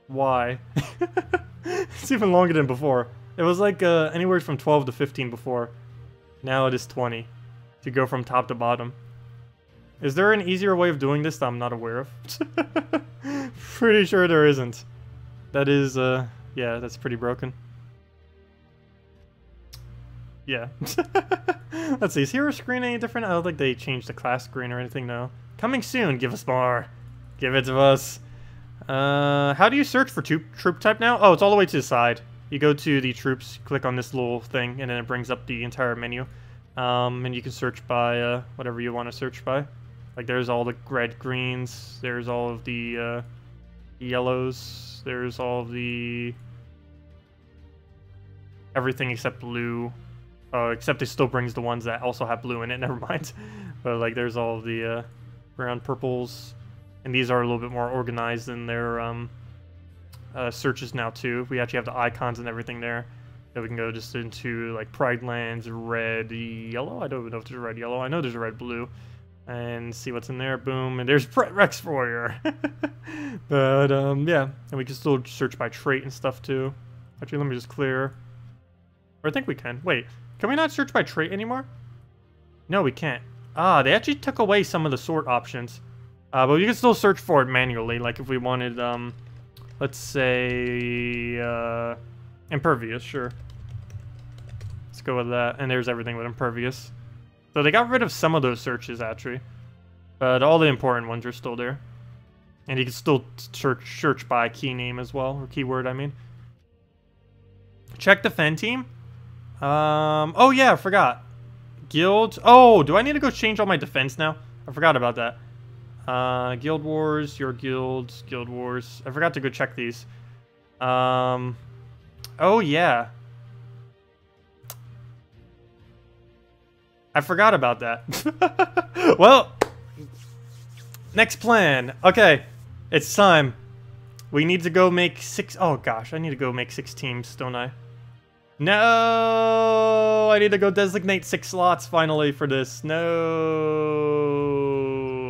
Why? It's even longer than before. It was like anywhere from 12 to 15 before. Now it is 20 to go from top to bottom. Is there an easier way of doing this that I'm not aware of? Pretty sure there isn't. That is, yeah, that's pretty broken. Yeah. Let's see, is hero screen any different? I don't think they changed the class screen or anything, no. Coming soon, give us more. Give it to us. How do you search for troop type now? Oh, it's all the way to the side. You go to the troops, click on this little thing, and then it brings up the entire menu. And you can search by whatever you want to search by. Like there's all the red, greens, there's all of the yellows, there's all of the... everything except blue. Except it still brings the ones that also have blue in it, never mind. But like there's all of the brown, purples, and these are a little bit more organized in their searches now too. We actually have the icons and everything there. So we can go just into like Pride Lands, red, yellow. I don't even know if there's a red, yellow. I know there's a red, blue. And see what's in there. Boom. And there's Rex Warrior. But yeah. And we can still search by trait and stuff too. Actually, let me just clear. Or I think we can. Wait. Can we not search by trait anymore? No, we can't. Ah, they actually took away some of the sort options. But we can still search for it manually, like if we wanted, let's say, impervious, sure. Let's go with that, and there's everything with impervious. So they got rid of some of those searches, actually. But all the important ones are still there. And you can still search by key name as well, or keyword, I mean. Check defend team. Oh yeah, I forgot. Guild. Oh, do I need to go change all my defense now? I forgot about that. Guild Wars, your guilds, Guild Wars. I forgot to go check these. Oh yeah. I forgot about that. Well, next plan. Okay, it's time. We need to go make 6. Oh gosh, I need to go make 6 teams, don't I? No, I need to go designate 6 slots finally for this. No.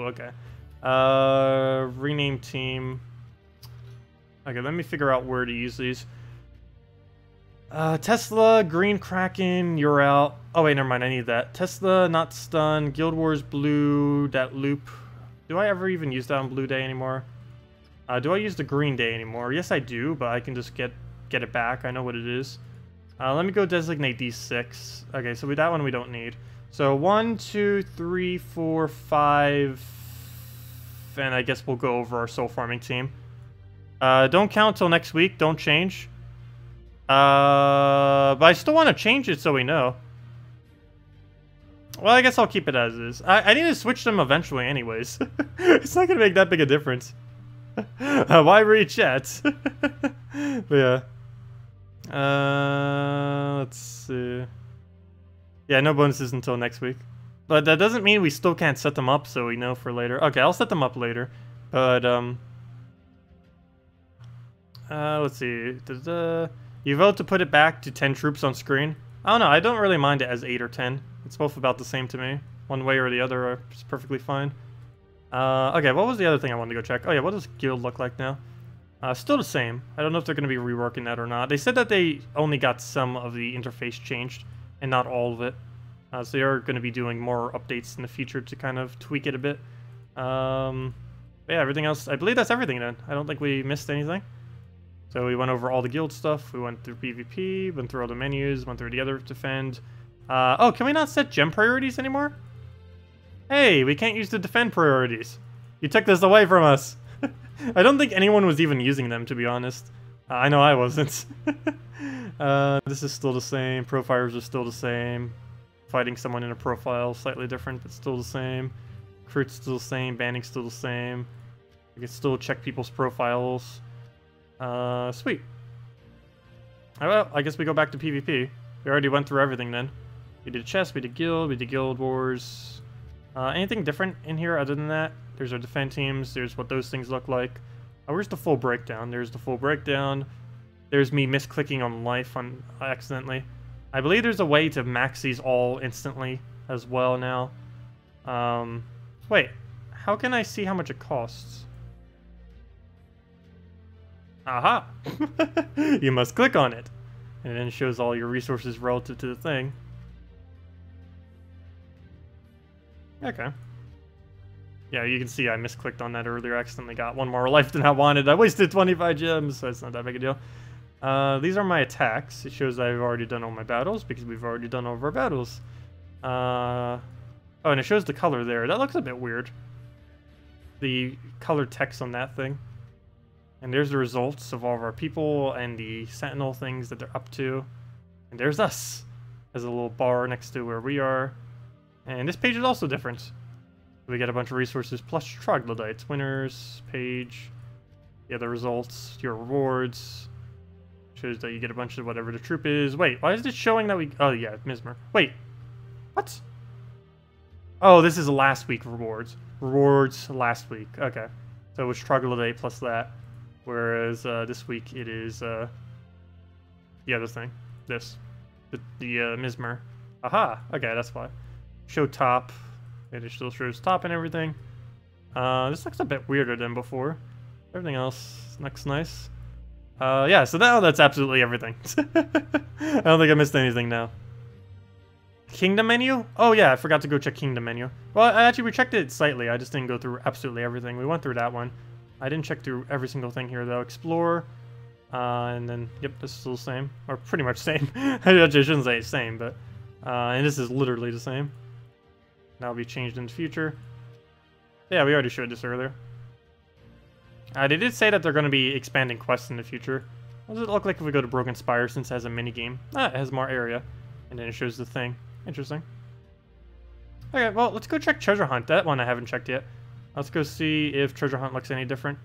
Okay. Rename team. Okay, let me figure out where to use these. Tesla, Green Kraken, you're out. Oh wait, never mind, I need that. Tesla, not stun. Guild Wars, blue, that loop. Do I ever even use that on blue day anymore? Do I use the green day anymore? Yes, I do, but I can just get it back. I know what it is. Let me go designate these 6. Okay, so with that one we don't need. So 1, 2, 3, 4, 5, and I guess we'll go over our soul farming team. Don't count till next week. Don't change. But I still want to change it so we know. Well, I guess I'll keep it as is. I need to switch them eventually anyways. It's not going to make that big a difference. Why rechat? But yeah. Let's see. Yeah, no bonuses until next week. But that doesn't mean we still can't set them up so we know for later. Okay, I'll set them up later. But, let's see. You vote to put it back to 10 troops on screen. I don't know, I don't really mind it as 8 or 10. It's both about the same to me. One way or the other is perfectly fine. Okay, what was the other thing I wanted to go check? Oh yeah, what does guild look like now? Still the same. I don't know if they're going to be reworking that or not. They said that they only got some of the interface changed, and not all of it. So they are going to be doing more updates in the future to kind of tweak it a bit. Yeah, everything else, I believe that's everything then. I don't think we missed anything. So we went over all the guild stuff. We went through PvP, went through all the menus, went through the other defend. Oh, can we not set gem priorities anymore? Hey, we can't use the defend priorities. You took this away from us. I don't think anyone was even using them, to be honest. I know I wasn't. This is still the same. Profiles are still the same. Fighting someone in a profile, slightly different, but still the same. Crit's still the same. Banning's still the same. We can still check people's profiles. Sweet. Well, I guess we go back to PvP. We already went through everything then. We did chess, we did guild, we did guild wars. Anything different in here other than that? There's our defend teams, there's what those things look like. Where's the full breakdown? There's the full breakdown. There's me misclicking on life accidentally. I believe there's a way to max these all instantly as well now. Wait, how can I see how much it costs? Aha! You must click on it. And then it shows all your resources relative to the thing. Okay. Yeah, you can see I misclicked on that earlier. I accidentally got 1 more life than I wanted. I wasted 25 gems, so it's not that big a deal. These are my attacks. It shows I've already done all my battles because we've already done all of our battles. Oh, and it shows the color there. That looks a bit weird. The color text on that thing. And there's the results of all of our people and the sentinel things that they're up to. And there's us. There's a little bar next to where we are. And this page is also different. We get a bunch of resources plus troglodytes. Winners, page, the other results, your rewards. Shows that you get a bunch of whatever the troop is. Wait, why is it showing that we... Oh, yeah, Mismer. Wait. What? Oh, this is last week rewards. Rewards last week. Okay. So it was troglodyte plus that. Whereas this week it is the other thing. This. The Mismer. Aha! Okay, that's why. Show top. It still shows top and everything. This looks a bit weirder than before. Everything else looks nice. Yeah, so now that's absolutely everything. I don't think I missed anything now. Kingdom menu? Oh yeah, I forgot to go check Kingdom menu. Well, we checked it slightly. I just didn't go through absolutely everything. We went through that one. I didn't check through every single thing here though. Explore, and then yep, this is still the same, or pretty much same. I shouldn't say it's same, but and this is literally the same. That'll be changed in the future. Yeah, we already showed this earlier. They did say that they're going to be expanding quests in the future. What does it look like if we go to Broken Spire since it has a mini game? It has more area, and then it shows the thing. Interesting. Okay, well, let's go check Treasure Hunt. That one I haven't checked yet. Let's go see if Treasure Hunt looks any different.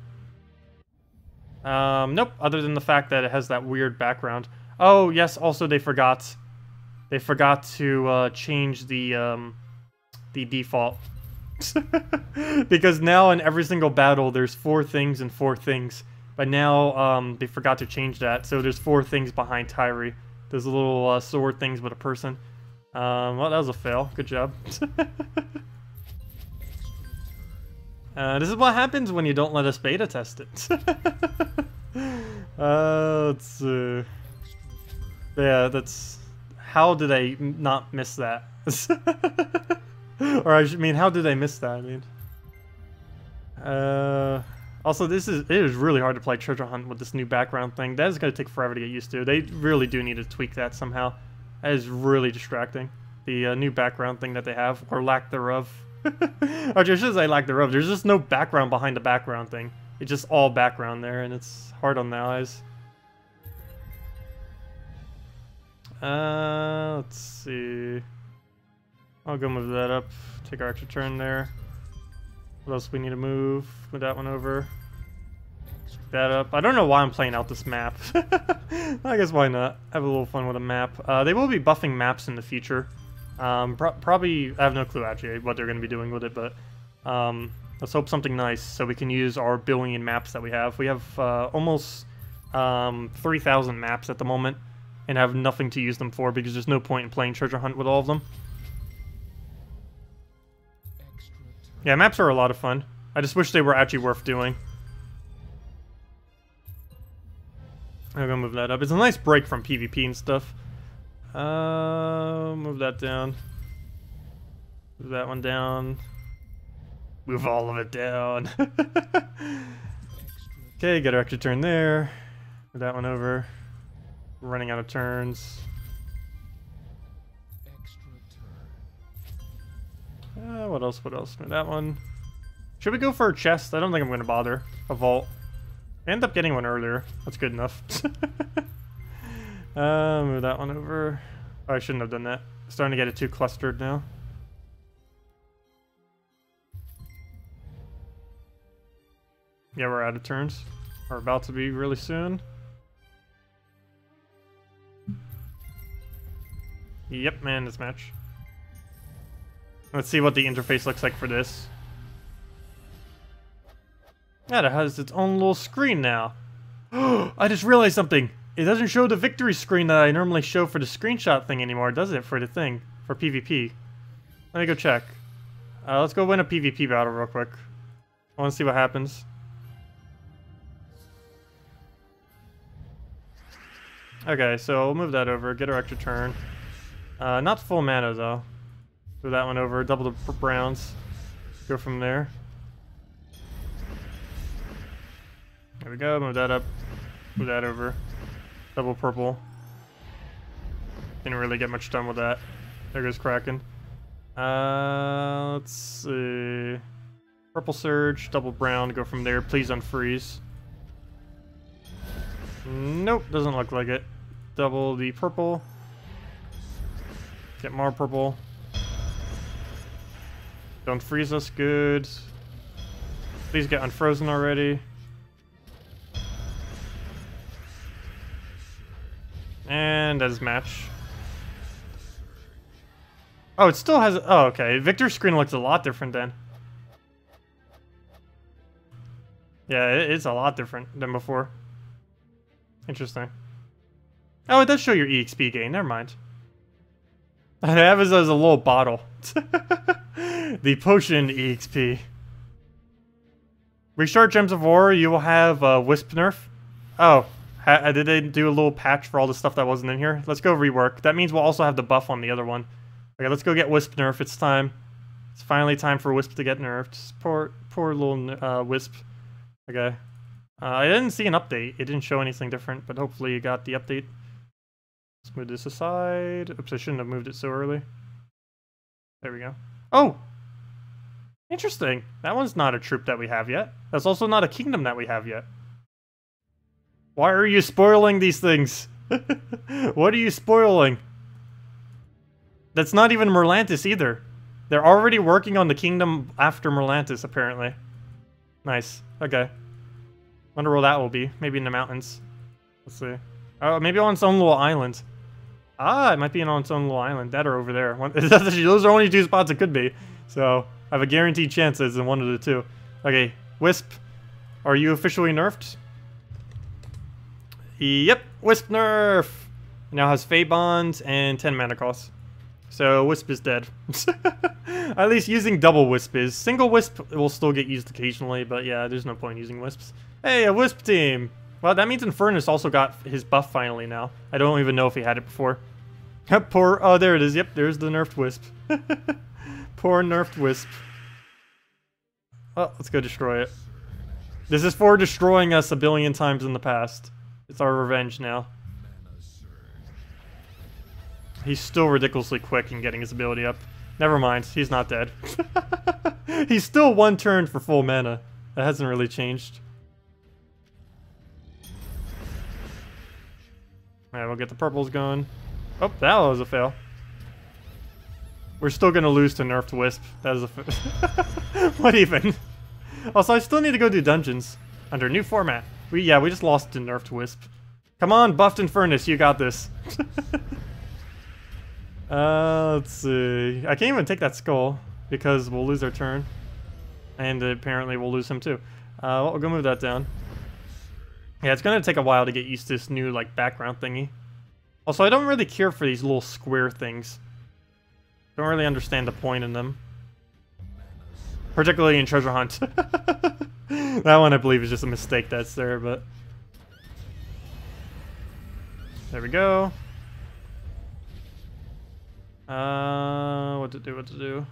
Nope, other than the fact that it has that weird background. Oh, yes, also they forgot. They forgot to change the default. Because now in every single battle there's 4 things and 4 things. But now they forgot to change that, so there's 4 things behind Tyree. There's little sword things with a person. Well, that was a fail. Good job. This is what happens when you don't let us beta test it. Let's see. Yeah, that's... How did I not miss that? Or I mean, how did I miss that? I mean... Also, it is really hard to play Treasure Hunt with this new background thing. That is going to take forever to get used to. They really do need to tweak that somehow. That is really distracting. The new background thing that they have, or lack thereof. Or just as I lack thereof, there's just no background behind the background thing. It's just all background there, and it's hard on the eyes. Let's see. I'll go move that up. Take our extra turn there. What else we need to move? Move that one over. Pick that up. I don't know why I'm playing out this map. I guess why not? Have a little fun with a map. They will be buffing maps in the future. Probably, I have no clue actually what they're going to be doing with it, but let's hope something nice so we can use our billion maps that we have. We have almost 3,000 maps at the moment and have nothing to use them for because there's no point in playing Treasure Hunt with all of them. Yeah, maps are a lot of fun. I just wish they were actually worth doing. I'm gonna move that up. It's a nice break from PvP and stuff. Move that down. Move that one down. Move all of it down. Okay, get our extra turn there. Move that one over. We're running out of turns. What else? What else? That one. Should we go for a chest? I don't think I'm going to bother. A vault. I ended up getting one earlier. That's good enough. Move that one over. Oh, I shouldn't have done that. Starting to get it too clustered now. Yeah, we're out of turns. We're about to be really soon. Yep, man, this match. Let's see what the interface looks like for this. Yeah, it has its own little screen now. I just realized something. It doesn't show the victory screen that I normally show for the screenshot thing anymore, does it? For the thing. For PvP. Let me go check. Let's go win a PvP battle real quick. I want to see what happens. Okay, so we'll move that over. Get our extra turn. Not full mana, though. Move that one over, double the browns. Go from there. There we go, move that up. Move that over. Double purple. Didn't really get much done with that. There goes Kraken. Let's see. Purple surge, double brown, go from there. Please unfreeze. Nope, doesn't look like it. Double the purple. Get more purple. Don't freeze us, good. Please get unfrozen already. And that is match. Oh, it still has... Oh, okay. Victor's screen looks a lot different then. Yeah, it's a lot different than before. Interesting. Oh, it does show your EXP gain. Never mind. I have it as a little bottle. The potion EXP. Restart Gems of War, you will have Wisp nerf. Oh, did they do a little patch for all the stuff that wasn't in here? Let's go rework. That means we'll also have the buff on the other one. Okay, let's go get Wisp nerf. It's time. It's finally time for Wisp to get nerfed. Poor little Wisp. Okay. I didn't see an update. It didn't show anything different, but hopefully you got the update. Let's move this aside. Oops, I shouldn't have moved it so early. There we go. Oh! Interesting. That one's not a troop that we have yet. That's also not a kingdom that we have yet. Why are you spoiling these things? What are you spoiling? That's not even Merlantis either. They're already working on the kingdom after Merlantis, apparently. Nice. Okay. Wonder where that will be. Maybe in the mountains. Let's see. Oh, maybe on its own little island. Ah, it might be on its own little island. That or over there. Those are only 2 spots it could be. So, I have a guaranteed chance it's in one of the 2. Okay, Wisp. Are you officially nerfed? Yep, Wisp nerf! It now has Fate Bond and 10 mana cost. So, Wisp is dead. At least using double Wisp is. Single Wisp will still get used occasionally, but yeah, there's no point using Wisps. Hey, a Wisp team! Well, that means Infernus also got his buff finally now. I don't even know if he had it before. Poor, oh, there it is. Yep, there's the nerfed Wisp. Poor nerfed Wisp. Well, let's go destroy it. This is for destroying us a billion times in the past. It's our revenge now. He's still ridiculously quick in getting his ability up. Never mind, he's not dead. He's still 1 turn for full mana. That hasn't really changed. Alright, we'll get the purples going. Oh, that was a fail. We're still gonna lose to nerfed Wisp. That is a what even? Also, I still need to go do dungeons. Under new format. We just lost to nerfed Wisp. Come on, buffed Infernus, you got this. Let's see. I can't even take that skull because we'll lose our turn. And apparently we'll lose him too. We'll go move that down. Yeah, it's gonna take a while to get used to this new, like, background thingy. Also, I don't really care for these little square things. Don't really understand the point in them. Particularly in Treasure Hunt. That one, I believe, is just a mistake that's there, but... There we go. What to do?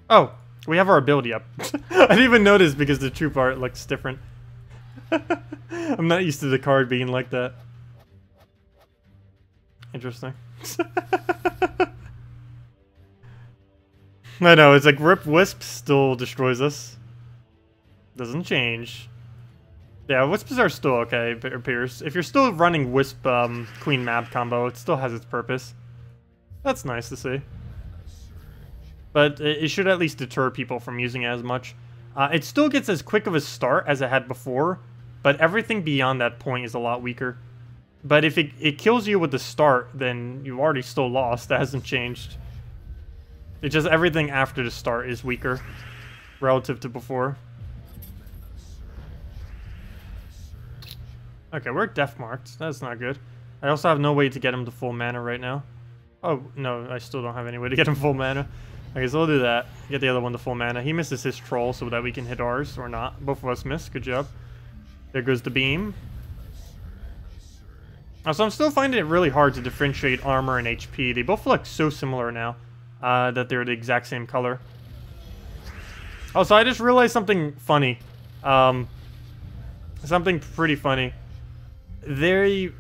Oh! We have our ability up. I didn't even notice because the troop art looks different. I'm not used to the card being like that. Interesting. I know, it's like Rip Wisp still destroys us. Doesn't change. Yeah, Wisps are still okay, it appears. If you're still running Wisp Queen Mab combo, it still has its purpose. That's nice to see. But it should at least deter people from using it as much. It still gets as quick of a start as it had before, but everything beyond that point is a lot weaker. But if it kills you with the start, then you've already still lost. That hasn't changed. It's just everything after the start is weaker relative to before. Okay, we're death marked. That's not good. I also have no way to get him to full mana right now. Oh, no, I still don't have any way to get him full mana. Okay, so we'll do that. Get the other one to full mana. He misses his troll so that we can hit ours, or not. Both of us miss. Good job. There goes the beam. So I'm still finding it really hard to differentiate armor and HP. They both look so similar now that they're the exact same color. Also, I just realized something funny. Something pretty funny. They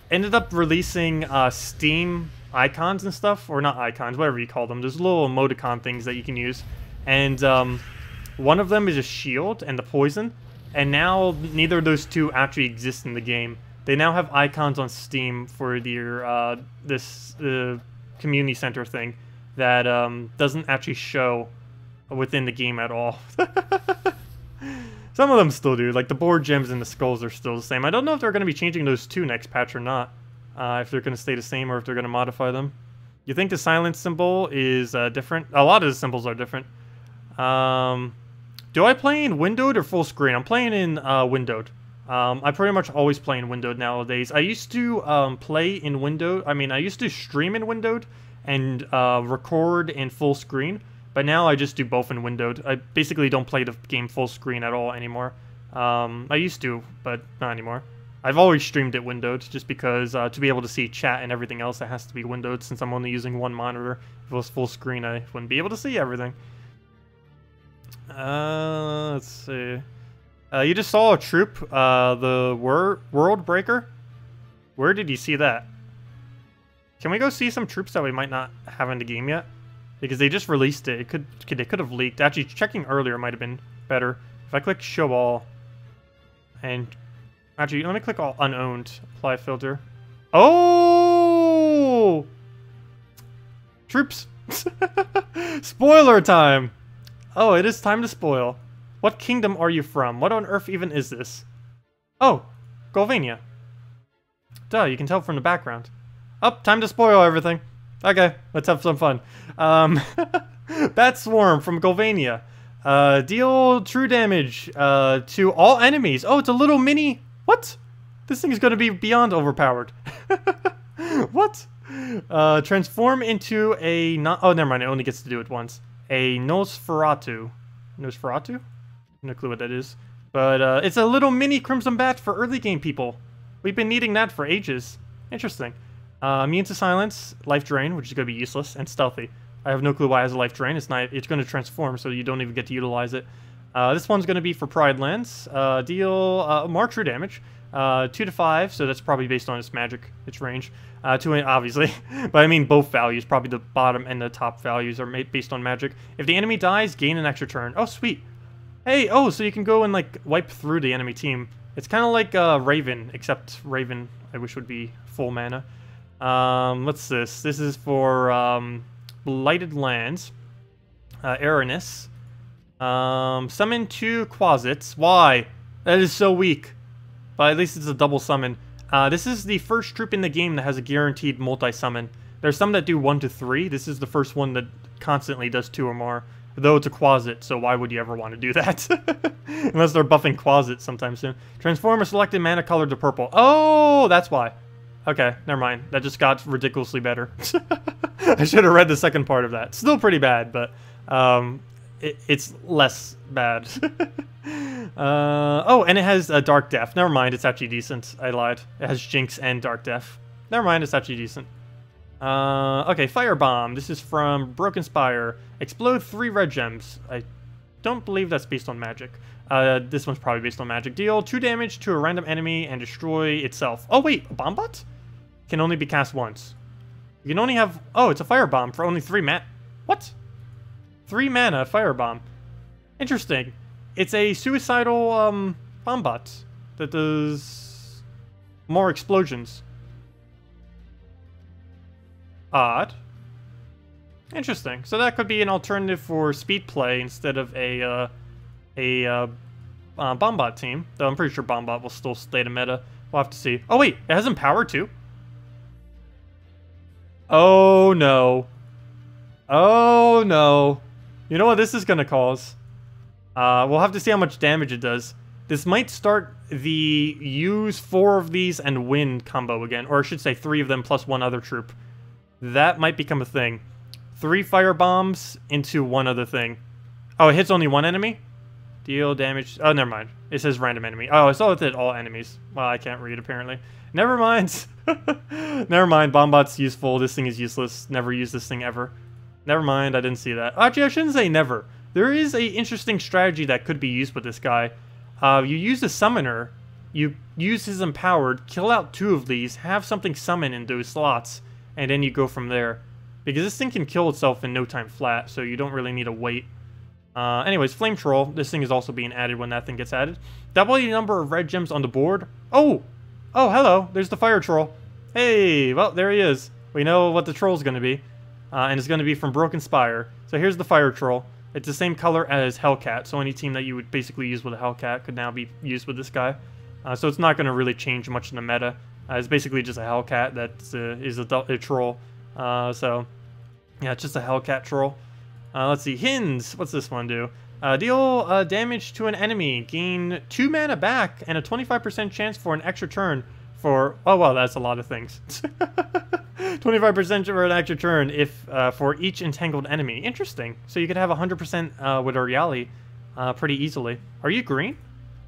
ended up releasing Steam icons and stuff, or not icons, whatever you call them. There's little emoticon things that you can use, and one of them is a shield and the poison, and now neither of those two actually exist in the game. They now have icons on Steam for their this community center thing that doesn't actually show within the game at all. Some of them still do, like the board gems and the skulls are still the same. I don't know if they're going to be changing those two next patch or not. If they're going to stay the same or if they're going to modify them. You think the silence symbol is different? A lot of the symbols are different. Do I play in windowed or full screen? I'm playing in windowed. I pretty much always play in windowed nowadays. I used to play in windowed. I mean, I used to stream in windowed and record in full screen. But now I just do both in windowed. I basically don't play the game full screen at all anymore. I used to, but not anymore. I've always streamed it windowed, just because to be able to see chat and everything else, it has to be windowed, since I'm only using one monitor. If it was full screen, I wouldn't be able to see everything. Let's see. You just saw a troop, the World Breaker? Where did you see that? Can we go see some troops that we might not have in the game yet? Because they just released it. It could have leaked. Actually, checking earlier might have been better. If I click Show All, and actually, let me click All Unowned. Apply filter. Oh! Troops. Spoiler time. Oh, it is time to spoil. What kingdom are you from? What on earth even is this? Oh, Golvania. Duh, you can tell from the background. Oh, time to spoil everything. Okay, let's have some fun. Bat Swarm from Golvania. Deal true damage to all enemies. Oh, it's a little mini... What? This thing is going to be beyond overpowered. What? Transform into a... Oh, never mind. It only gets to do it once. A Nosferatu. Nosferatu? No clue what that is. But it's a little mini Crimson Bat for early game people. We've been needing that for ages. Interesting. Immune to silence, life drain, which is going to be useless, and stealthy. I have no clue why it has a life drain. It's going to transform, so you don't even get to utilize it. This one's going to be for Pride Lands. Deal more true damage. 2 to 5, so that's probably based on its magic, its range. 2, obviously, but I mean both values. Probably the bottom and the top values are based on magic. If the enemy dies, gain an extra turn. Oh, sweet. Hey, oh, so you can go and like wipe through the enemy team. It's kind of like Raven, except Raven I wish would be full mana. What's this? This is for Blighted Lands. Aranis. Summon 2 Quasits. Why? That is so weak. But at least it's a double summon. This is the first troop in the game that has a guaranteed multi-summon. There's some that do 1 to 3. This is the first one that constantly does 2 or more. Though it's a Quasit, so why would you ever want to do that? Unless they're buffing Quasits sometime soon. Transform a selected mana color to purple. Oh, that's why. Okay, never mind. That just got ridiculously better. I should have read the second part of that. Still pretty bad, but it's less bad. Oh, and it has a Dark Death. Never mind, it's actually decent. I lied. It has Jinx and Dark Death. Never mind, it's actually decent. Okay, Firebomb. This is from Broken Spire. Explode 3 red gems. I don't believe that's based on magic. This one's probably based on magic. Deal 2 damage to a random enemy and destroy itself. Oh wait, a bomb bot? Can only be cast once. You can only have... Oh, it's a Firebomb for only 3 mana. What? 3 mana Firebomb. Interesting. It's a suicidal bomb bot that does more explosions. Odd. Interesting. So that could be an alternative for speed play instead of a Bombot team. Though I'm pretty sure Bombot will still stay to meta. We'll have to see. Oh wait, it has Empower too? Oh no. Oh no. You know what this is going to cause? We'll have to see how much damage it does. This might start the use 4 of these and win combo again. Or I should say 3 of them plus 1 other troop. That might become a thing. 3 fire bombs into 1 other thing. Oh, it hits only 1 enemy? Deal damage. Oh, never mind. It says random enemy. Oh, I saw it did all enemies. Well, I can't read apparently. Never mind. Never mind. Bombot's useful. This thing is useless. Never use this thing ever. Never mind. I didn't see that. Actually, I shouldn't say never. There is a interesting strategy that could be used with this guy. You use a summoner. You use his empowered. Kill out 2 of these. Have something summon in those slots. And then you go from there. Because this thing can kill itself in no time flat. So you don't really need to wait. Anyways, Flame Troll. This thing is also being added when that thing gets added. Double the number of red gems on the board. Oh! Oh, hello. There's the Fire Troll. Hey! Well, there he is. We know what the troll's going to be. And it's going to be from Broken Spire. So here's the Fire Troll. It's the same color as Hellcat. So any team that you would basically use with a Hellcat could now be used with this guy. So it's not going to really change much in the meta. It's basically just a Hellcat that is a troll. So, yeah, it's just a Hellcat troll. Let's see. Hins. What's this one do? Deal damage to an enemy. Gain 2 mana back and a 25% chance for an extra turn for... Oh, well, that's a lot of things. 25% for an extra turn if for each entangled enemy. Interesting. So you could have 100% with Oriali pretty easily. Are you green?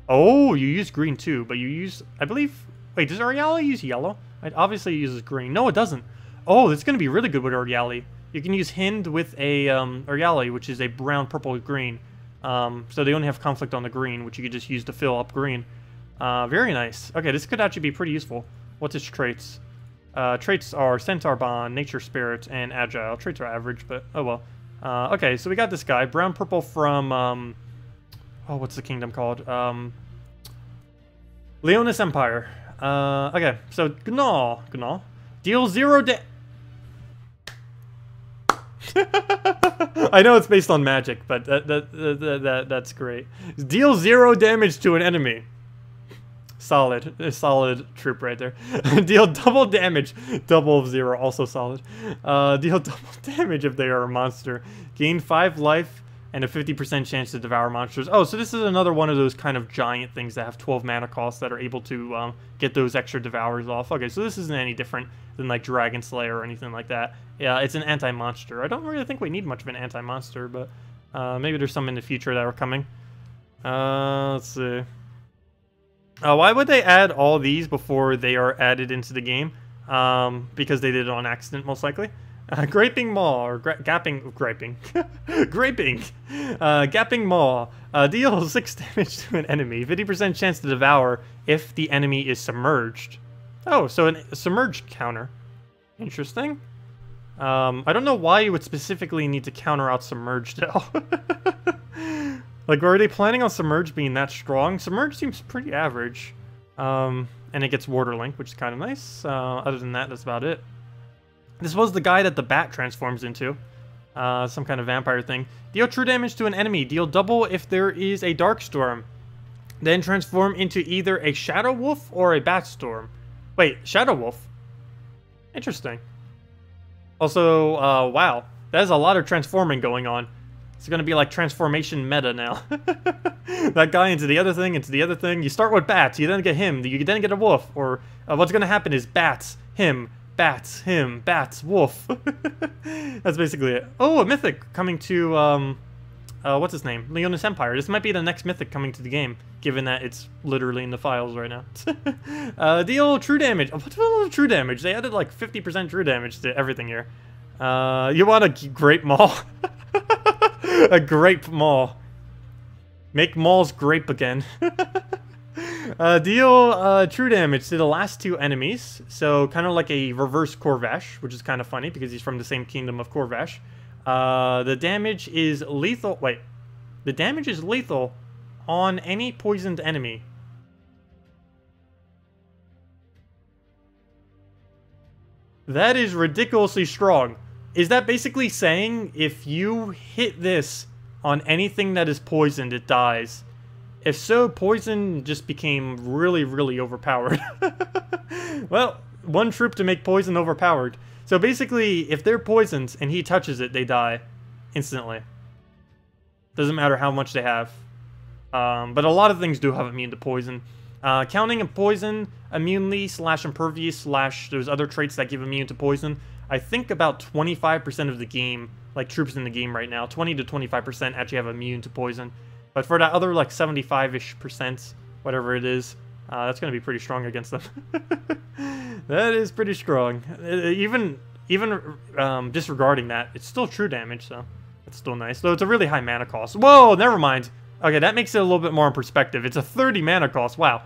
Oh, you use green too, but you use... I believe... Wait, does Uriali use yellow? It obviously uses green. No, it doesn't. Oh, it's going to be really good with Uriali. You can use Hind with a Uriali, which is a brown, purple, green. So they only have conflict on the green, which you could just use to fill up green. Very nice. Okay, this could actually be pretty useful. What's its traits? Traits are Centaur Bond, Nature Spirit, and Agile. Traits are average, but oh well. Okay, so we got this guy. Brown, purple from... oh, what's the kingdom called? Leonis Empire. Okay, so Gnaw. Deal 0 damage. I know it's based on magic, but that's great. Deal 0 damage to an enemy. Solid. A solid troop right there. Deal double damage. Double of 0, also solid. Deal double damage if they are a monster. Gain 5 life and a 50% chance to devour monsters. Oh, so this is another one of those kind of giant things that have 12 mana costs that are able to get those extra devours off. Okay, so this isn't any different than like Dragon Slayer or anything like that. Yeah, it's an anti-monster. I don't really think we need much of an anti-monster, but maybe there's some in the future that are coming. Let's see. Why would they add all these before they are added into the game? Because they did it on accident, most likely. Graping Maw, or Gapping Maw. Deals 6 damage to an enemy. 50% chance to devour if the enemy is submerged. Oh, so a submerged counter. Interesting. I don't know why you would specifically need to counter out submerged though. Like, were they planning on submerged being that strong? Submerged seems pretty average. And it gets Water Link, which is kind of nice. Other than that, that's about it. This was the guy that the bat transforms into. Some kind of vampire thing. Deal true damage to an enemy. Deal double if there is a Dark Storm. Then transform into either a Shadow Wolf or a Bat Storm. Wait, Shadow Wolf? Interesting. Also, wow. That is a lot of transforming going on. It's going to be like transformation meta now. That guy into the other thing, into the other thing. You start with bats, you then get him, you then get a wolf. Or what's going to happen is bats, him, bats, him, bats, wolf. That's basically it. Oh, a mythic coming to, what's his name? Leonis Empire. This might be the next mythic coming to the game, given that it's literally in the files right now. Deal true damage. What's the true damage? They added like 50% true damage to everything here. You want a grape maw? A grape maw. Make malls grape again. Deal true damage to the last 2 enemies. So kind of like a reverse Corvash, which is kind of funny because he's from the same kingdom of Corvash. The damage is lethal. Wait. The damage is lethal on any poisoned enemy. That is ridiculously strong. Is that basically saying if you hit this on anything that is poisoned, it dies? If so, poison just became really, really overpowered. Well, one troop to make poison overpowered. So basically, if they're poisoned and he touches it, they die instantly. Doesn't matter how much they have. But a lot of things do have immune to poison. Counting a poison immunely / impervious / those other traits that give immune to poison, I think about 25% of the game, like troops in the game right now, 20 to 25% actually have immune to poison. But for that other like 75-ish%, whatever it is, that's going to be pretty strong against them. That is pretty strong. Even disregarding that, it's still true damage, so it's still nice. Though it's a really high mana cost. Whoa, never mind. Okay, that makes it a little bit more in perspective. It's a 30 mana cost. Wow,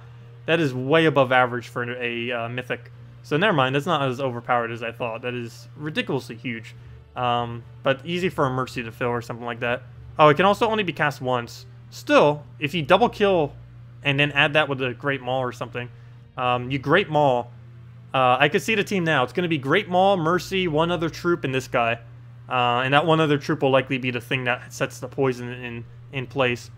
that is way above average for a mythic. So never mind, that's not as overpowered as I thought. That is ridiculously huge. But easy for a Mercy to fill or something like that. Oh, it can also only be cast once. Still, if you double kill and then add that with a Great Maul or something, you Great Maul. I could see the team now. It's going to be Great Maul, Mercy, one other troop, and this guy. And that one other troop will likely be the thing that sets the poison in place.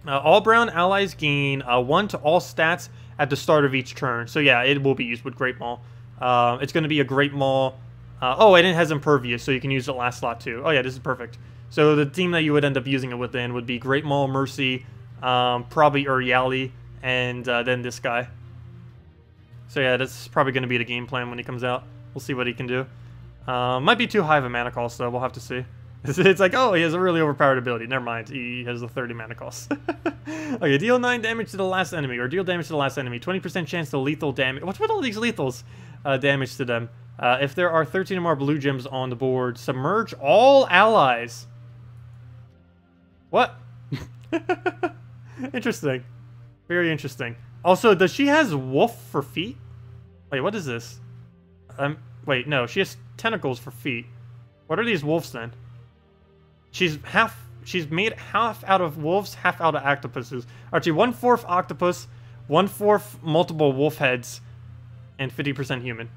All brown allies gain 1 to all stats at the start of each turn. So yeah, it will be used with Great Maul. It's going to be a Great Maul. Oh, and it has Impervious, so you can use it last slot too. Oh yeah, this is perfect. So the team that you would end up using it with then would be Great Maul, Mercy, probably Uriali, and then this guy. So yeah, that's probably going to be the game plan when he comes out. We'll see what he can do. Might be too high of a mana cost though, we'll have to see. It's like, oh, he has a really overpowered ability. Never mind, he has a 30 mana cost. Okay, deal 9 damage to the last enemy, or deal damage to the last enemy. 20% chance to lethal damage. What's with all these lethals? Damage to them. If there are 13 or more blue gems on the board, submerge all allies. What? Interesting. Very interesting. Also, does she has wolf for feet? Wait, what is this? Wait, no, she has tentacles for feet. What are these wolves then? She's made half out of wolves, half out of octopuses. Actually, 1/4 octopus, 1/4 multiple wolf heads, and 50% human.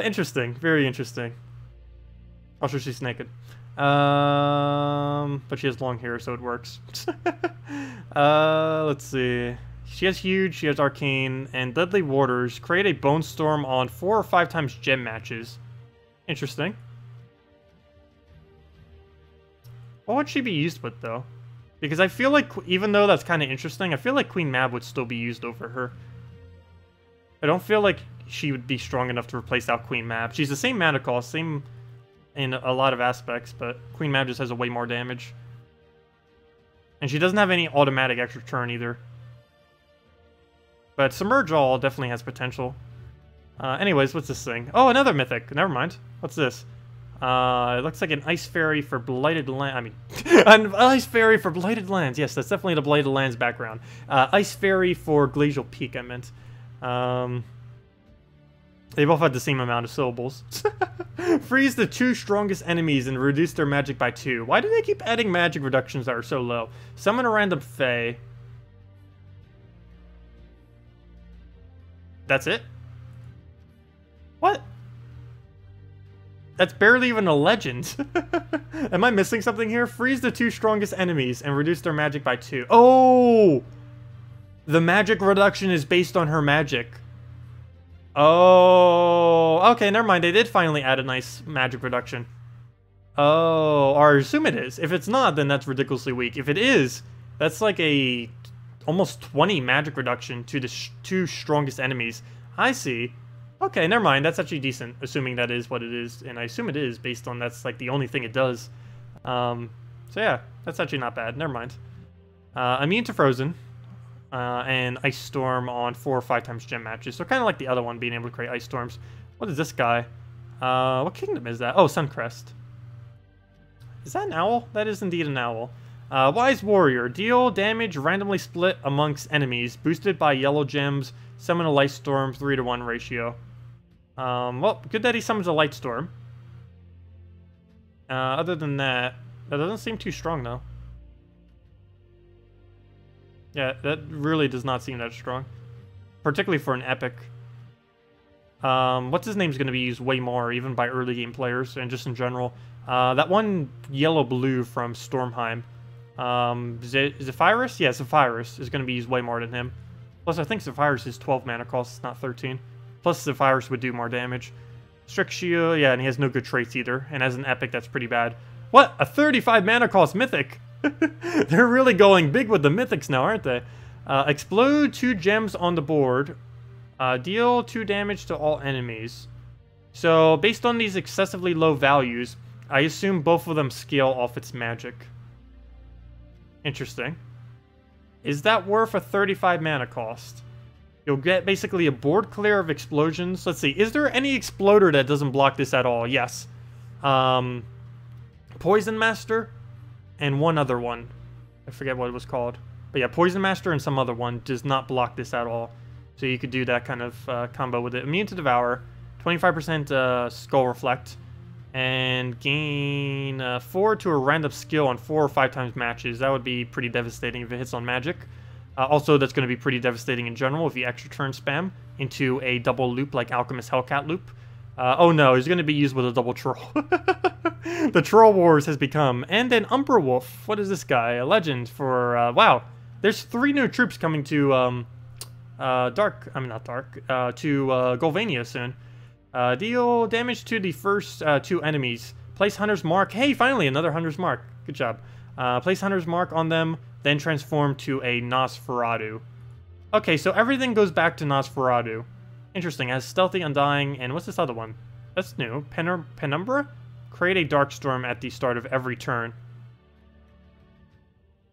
Interesting. Very interesting. Also, she's naked. But she has long hair, so it works. Let's see. She has huge, she has arcane, and deadly waters. Create a bone storm on 4 or 5 times gem matches. Interesting. What would she be used with, though? Because I feel like, even though that's kind of interesting, I feel like Queen Mab would still be used over her. I don't feel like she would be strong enough to replace out Queen Mab. She's the same mana cost, same in a lot of aspects, but Queen Mab just has a way more damage. And she doesn't have any automatic extra turn either. But Submerge All definitely has potential. Anyways, what's this thing? Oh, another mythic. Never mind. What's this? It looks like an Ice Fairy for Blighted Land. I mean, an Ice Fairy for Blighted Lands. Yes, that's definitely the Blighted Lands background. Ice Fairy for Glacial Peak, I meant. They both had the same amount of syllables. Freeze the 2 strongest enemies and reduce their magic by 2. Why do they keep adding magic reductions that are so low? Summon a random Fae. That's it? What? That's barely even a legend. Am I missing something here? Freeze the 2 strongest enemies and reduce their magic by 2. Oh! The magic reduction is based on her magic. Oh, okay, never mind. They did finally add a nice magic reduction. Oh, or I assume it is. If it's not, then that's ridiculously weak. If it is, that's like a almost 20 magic reduction to the 2 strongest enemies. I see. Okay, never mind. That's actually decent, assuming that is what it is. And I assume it is, based on that's like the only thing it does. So yeah, that's actually not bad. Never mind. Immune to Frozen. And Ice Storm on 4 or 5 times gem matches. So kind of like the other one, being able to create Ice Storms. What is this guy? What kingdom is that? Oh, Suncrest. Is that an owl? That is indeed an owl. Wise Warrior. Deal damage randomly split amongst enemies. Boosted by yellow gems. Summon a Light Storm. 3-to-1 ratio. Well, good that he summons a Light Storm. Other than that, that doesn't seem too strong, though. Yeah, that really does not seem that strong. Particularly for an epic. What's his name's going to be used way more, even by early game players, and just in general. That one yellow-blue from Stormheim. Zephyrus? Yeah, Zephyrus is going to be used way more than him. Plus, I think Zephyrus is 12 mana cost, not 13. Plus, Zephyrus would do more damage. Strixia, yeah, and he has no good traits either. And as an epic, that's pretty bad. What? A 35 mana cost mythic? They're really going big with the mythics now, aren't they? Explode 2 gems on the board. Deal 2 damage to all enemies. So, based on these excessively low values, I assume both of them scale off its magic. Interesting. Is that worth a 35 mana cost? You'll get basically a board clear of explosions. Let's see, is there any exploder that doesn't block this at all? Yes. Poison Master and one other one. I forget what it was called. But yeah, Poison Master and some other one does not block this at all. So you could do that kind of combo with it. Immune to Devour, 25% Skull Reflect, and gain 4 to a random skill on 4 or 5 times matches. That would be pretty devastating if it hits on magic. Also, that's going to be pretty devastating in general if you extra turn spam into a double loop like Alchemist Hellcat loop. Oh no, he's going to be used with a double troll. The Troll Wars has become. And then Umbra Wolf. What is this guy? A legend for... wow. There's 3 new troops coming to... to Golvania soon. Deal damage to the first 2 enemies. Place Hunter's Mark. Hey, finally, another Hunter's Mark. Good job. Place Hunter's Mark on them, then transform to a Nosferatu. Okay, so everything goes back to Nosferatu. Interesting. It has Stealthy, Undying, and what's this other one? That's new. Penumbra? Create a dark storm at the start of every turn.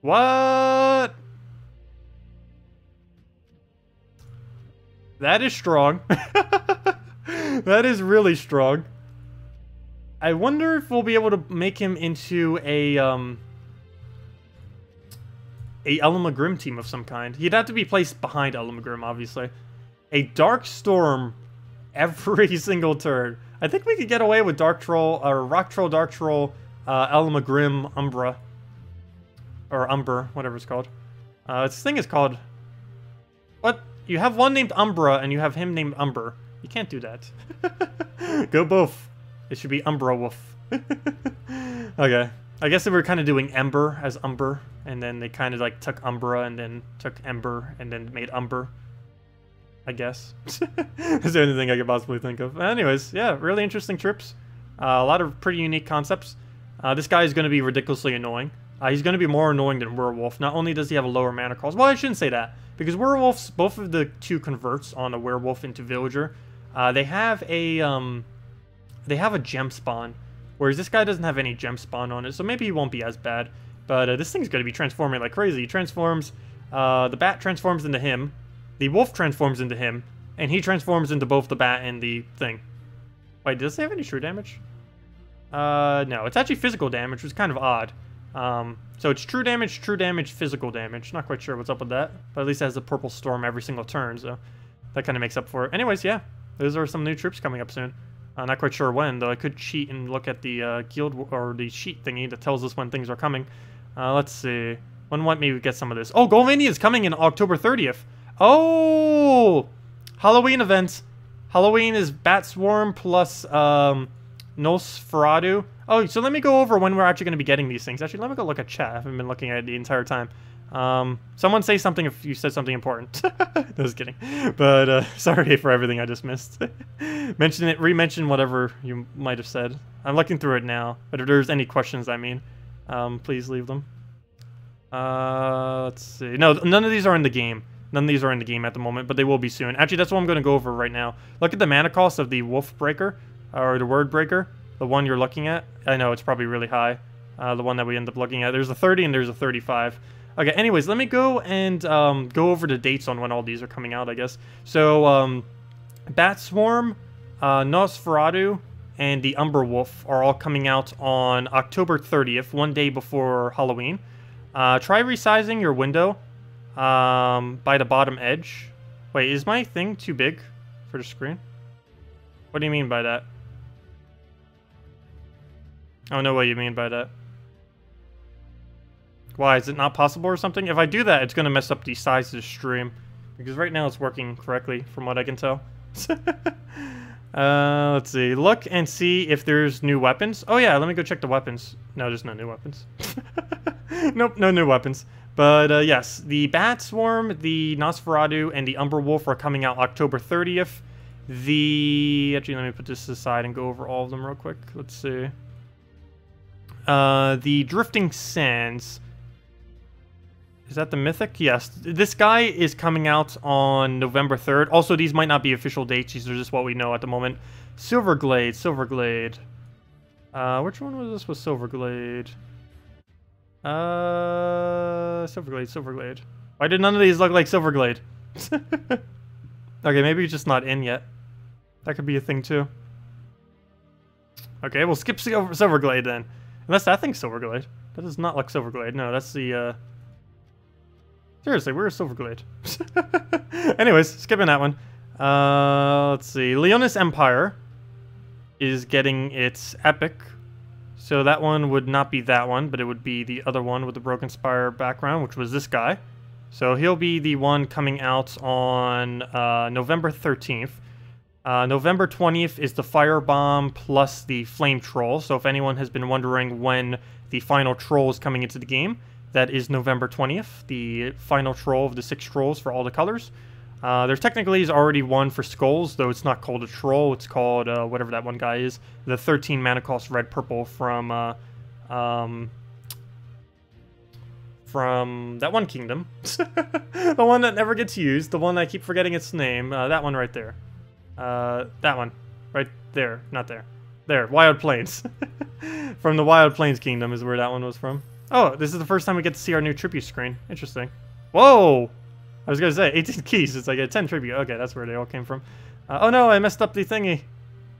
What? That is strong. That is really strong. I wonder if we'll be able to make him into a Elamagrim team of some kind. He'd have to be placed behind Elamagrim, obviously. A Dark Storm every single turn. I think we could get away with Dark Troll, or Rock Troll, Dark Troll, Elamagrim, Umbra. Or Umber, whatever it's called. This thing is called... What? You have one named Umbra, and you have him named Umber. You can't do that. Go both. It should be Umbra Wolf. Okay. I guess they were kind of doing Ember as Umber, and then they kind of like took Umbra and then took Ember and then made Umber. I guess. That's the only thing I could possibly think of. Anyways, yeah, really interesting trips. A lot of pretty unique concepts. This guy is going to be ridiculously annoying. He's going to be more annoying than Werewolf. Not only does he have a lower mana cost, well, I shouldn't say that, because Werewolf's, both of the two converts on a Werewolf into Villager, they have a gem spawn, whereas this guy doesn't have any gem spawn on it, so maybe he won't be as bad. But this thing's going to be transforming like crazy. He transforms, the bat transforms into him, the wolf transforms into him, and he transforms into both the bat and the thing. Wait, does it have any true damage? No, it's actually physical damage, which is kind of odd. So it's true damage, physical damage. Not quite sure what's up with that, but at least it has a purple storm every single turn, so that kind of makes up for it. Anyways, yeah, those are some new troops coming up soon. Not quite sure when, though. I could cheat and look at the guild or the sheet thingy that tells us when things are coming. Let's see. When might maybe get some of this? Oh, Golvania is coming in October 30th. Oh, Halloween event. Halloween is Bat Swarm plus Nosferatu. Oh, so let me go over when we're actually going to be getting these things. Actually, let me go look at chat. I haven't been looking at it the entire time. Someone say something if you said something important. No, just kidding. But sorry for everything I just missed. Mention it, re-mention whatever you might have said. I'm looking through it now, but if there's any questions, I mean, please leave them. Let's see. No, none of these are in the game. None of these are in the game at the moment, but they will be soon. Actually, that's what I'm going to go over right now. Look at the mana cost of the Wolf Breaker, or the Word Breaker. The one you're looking at. I know, it's probably really high. The one that we end up looking at. There's a 30 and there's a 35. Okay, anyways, let me go and go over the dates on when all these are coming out, I guess. So, Bat Swarm, Nosferatu, and the Umber Wolf are all coming out on October 30th, one day before Halloween. Try resizing your window by the bottom edge. Wait, is my thing too big for the screen? What do you mean by that? I don't know what you mean by that. Why, is it not possible or something? If I do that, it's going to mess up the size of the stream. Because right now it's working correctly, from what I can tell. Let's see. Look and see if there's new weapons. Oh yeah, let me go check the weapons. No, there's no new weapons. Nope, no new weapons. But yes, the Bat Swarm, the Nosferatu, and the Umber Wolf are coming out October 30th. Actually, let me put this aside and go over all of them real quick. Let's see. The Drifting Sands. Is that the Mythic? Yes. This guy is coming out on November 3rd. Also, these might not be official dates. These are just what we know at the moment. Silverglade. Which one was this? Was Silverglade? Silverglade. Why did none of these look like Silverglade? Okay, maybe it's just not in yet. That could be a thing, too. Okay, we'll skip Silverglade then. Unless that thing's Silverglade. That does not look Silverglade. No, that's the, Seriously, where's Silverglade? Anyways, skipping that one. Let's see. Leonis Empire is getting its Epic. So that one would not be that one, but it would be the other one with the Broken Spire background, which was this guy. So he'll be the one coming out on November 13th. November 20th is the Firebomb plus the Flame Troll. So if anyone has been wondering when the final troll is coming into the game, that is November 20th, the final troll of the 6 trolls for all the colors. There technically is already one for skulls, though it's not called a troll. It's called whatever that one guy is. The 13 mana cost red-purple from that one kingdom. The one that never gets used. The one I keep forgetting its name. That one right there. That one. Right there. Not there. There, Wild Plains. From the Wild Plains Kingdom is where that one was from. Oh, this is the first time we get to see our new tribute screen. Interesting. Whoa! I was gonna say, 18 keys. It's like a 10 tribute. Okay, that's where they all came from. Oh no, I messed up the thingy.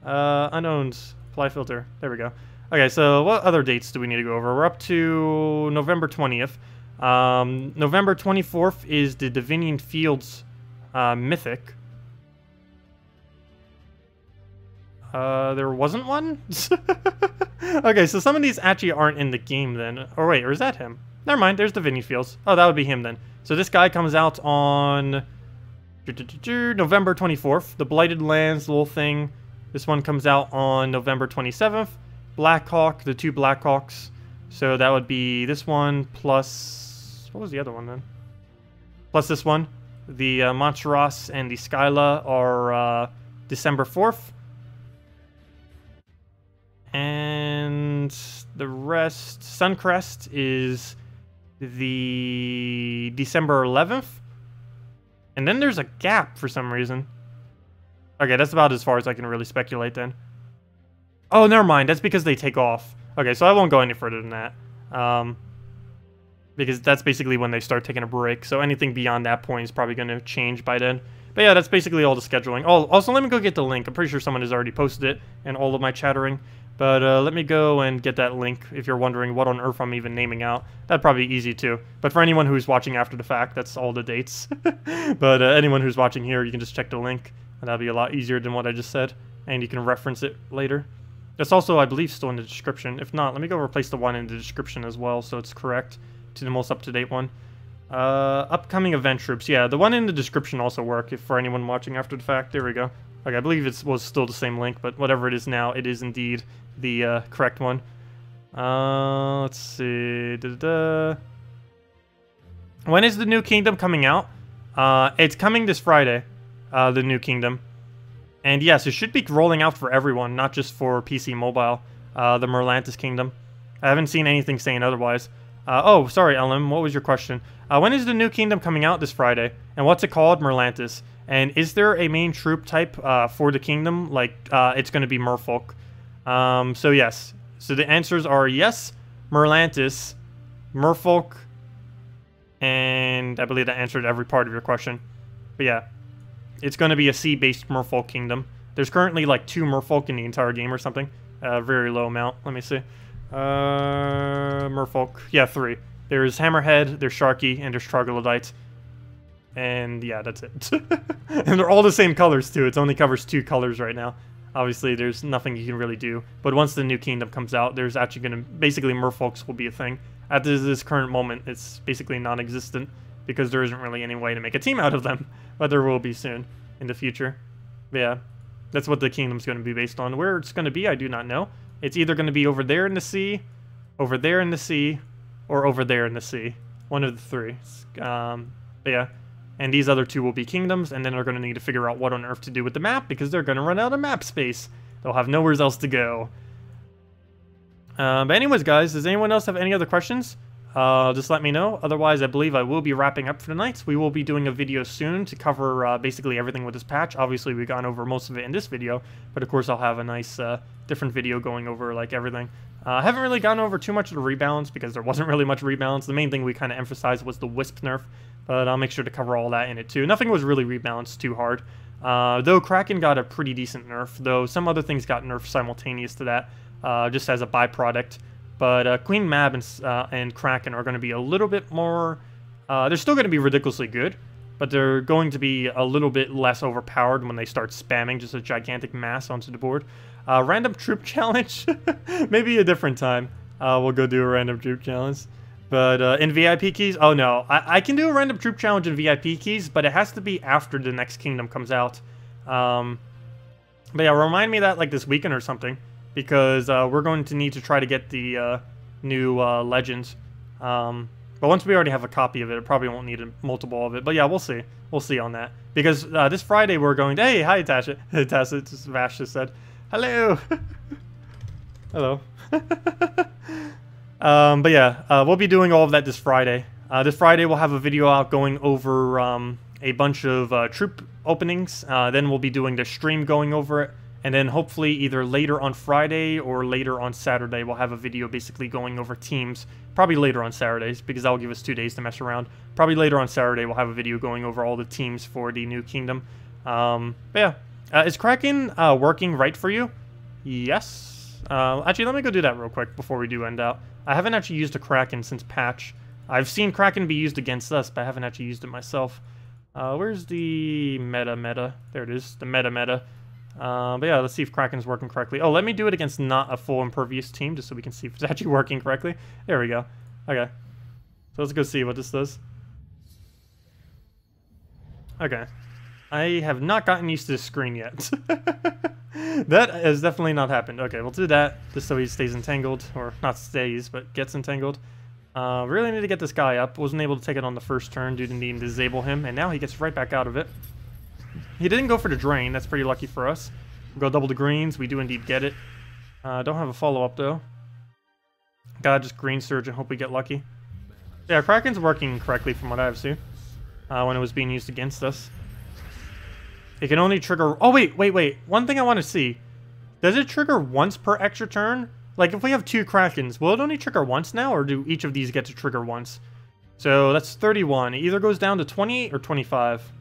Unknowns. Fly filter. There we go. Okay, so what other dates do we need to go over? We're up to November 20th. November 24th is the Divinian Fields Mythic. There wasn't one? Okay, so some of these actually aren't in the game then. Or wait, or is that him? Never mind, there's Divinian Fields. Oh, that would be him then. So this guy comes out on November 24th. The Blighted Lands little thing. This one comes out on November 27th. Blackhawk, the 2 Blackhawks. So that would be this one plus... What was the other one then? Plus this one. The Monteros and the Skyla are December 4th. And the rest, Suncrest is the December 11th. And then there's a gap for some reason. Okay, that's about as far as I can really speculate then. Oh, never mind. That's because they take off. Okay, so I won't go any further than that. Because that's basically when they start taking a break. So anything beyond that point is probably going to change by then. But yeah, that's basically all the scheduling. Oh, also, let me go get the link. I'm pretty sure someone has already posted it in all of my chattering. But let me go and get that link if you're wondering what on earth I'm even naming out. That'd probably be easy too. But for anyone who's watching after the fact, that's all the dates. But anyone who's watching here, you can just check the link. And that'll be a lot easier than what I just said. And you can reference it later. That's also, I believe, still in the description. If not, let me go replace the one in the description as well so it's correct to the most up-to-date one. Upcoming event troops. Yeah, the one in the description also work if for anyone watching after the fact. There we go. Okay, I believe it was still the same link, but whatever it is now, it is indeed the correct one. Let's see. When is the new kingdom coming out? It's coming this Friday, the new kingdom. And yes, it should be rolling out for everyone, not just for PC Mobile, the Merlantis Kingdom. I haven't seen anything saying otherwise. Oh, sorry, Ellen, what was your question? When is the new kingdom coming out this Friday? And what's it called? Merlantis. And is there a main troop type for the kingdom? Like, it's going to be Merfolk. So yes. So the answers are yes, Merlantis, Merfolk, and I believe that answered every part of your question. But yeah, it's going to be a sea-based Merfolk kingdom. There's currently like 2 Merfolk in the entire game or something. Very low amount. Let me see. Merfolk. Yeah, 3. There's Hammerhead, there's Sharky, and there's Troglodyte. And yeah, that's it. And they're all the same colors too. It only covers 2 colors right now. Obviously, there's nothing you can really do. But once the new kingdom comes out, there's actually going to... Basically, Merfolks will be a thing. At this current moment, it's basically non-existent. Because there isn't really any way to make a team out of them. But there will be soon in the future. But yeah, that's what the kingdom's going to be based on. Where it's going to be, I do not know. It's either going to be over there in the sea, over there in the sea, or over there in the sea. One of the 3. But yeah. And these other 2 will be kingdoms, and then they're going to need to figure out what on earth to do with the map, because they're going to run out of map space. They'll have nowhere else to go. But anyways, guys, does anyone else have any other questions? Just let me know. Otherwise, I believe I will be wrapping up for the night. We will be doing a video soon to cover basically everything with this patch. Obviously, we've gone over most of it in this video, but of course, I'll have a nice different video going over like everything. I haven't really gone over too much of the rebalance because there wasn't really much rebalance. The main thing we kind of emphasized was the Wisp nerf, but I'll make sure to cover all that in it too. Nothing was really rebalanced too hard. Though Kraken got a pretty decent nerf, though some other things got nerfed simultaneous to that, just as a byproduct. But Queen Mab and Kraken are going to be a little bit more... they're still going to be ridiculously good, but they're going to be a little bit less overpowered when they start spamming just a gigantic mass onto the board. Random troop challenge? Maybe a different time. We'll go do a random troop challenge. But in VIP keys? Oh no, I can do a random troop challenge in VIP keys, but it has to be after the next kingdom comes out. But yeah, remind me of that like this weekend or something. Because we're going to need to try to get the new Legends. But once we already have a copy of it, it probably won't need a multiple of it. But yeah, we'll see. We'll see on that. Because this Friday we're going to... Hey, hi, Tacet. Tacet, just Vash just said. Hello! Hello. But yeah, we'll be doing all of that this Friday. This Friday we'll have a video out going over a bunch of troop openings. Then we'll be doing the stream going over it. And then hopefully either later on Friday or later on Saturday, we'll have a video basically going over teams. Probably later on Saturdays, because that'll give us 2 days to mess around. Probably later on Saturday, we'll have a video going over all the teams for the new kingdom. But yeah. Is Kraken working right for you? Yes. Actually, let me go do that real quick before we do end out. I haven't actually used a Kraken since patch. I've seen Kraken be used against us, but I haven't actually used it myself. Where's the meta? There it is, the meta. But yeah, let's see if Kraken's working correctly. Oh, let me do it against not a full impervious team, just so we can see if it's actually working correctly. There we go. Okay. So let's go see what this does. Okay. I have not gotten used to this screen yet. That has definitely not happened. Okay, we'll do that, just so he stays entangled. Or, not stays, but gets entangled. Really need to get this guy up. Wasn't able to take it on the first turn due to needing to disable him, and now he gets right back out of it. He didn't go for the drain. That's pretty lucky for us. We'll go double the greens. We do indeed get it. Don't have a follow-up, though. Gotta just green surge and hope we get lucky. Yeah, Kraken's working correctly from what I've seen. When it was being used against us. It can only trigger... Oh, wait. One thing I want to see. Does it trigger once per extra turn? Like, if we have 2 Krakens, will it only trigger once now, or do each of these get to trigger once? So, that's 31. It either goes down to 28 or 25.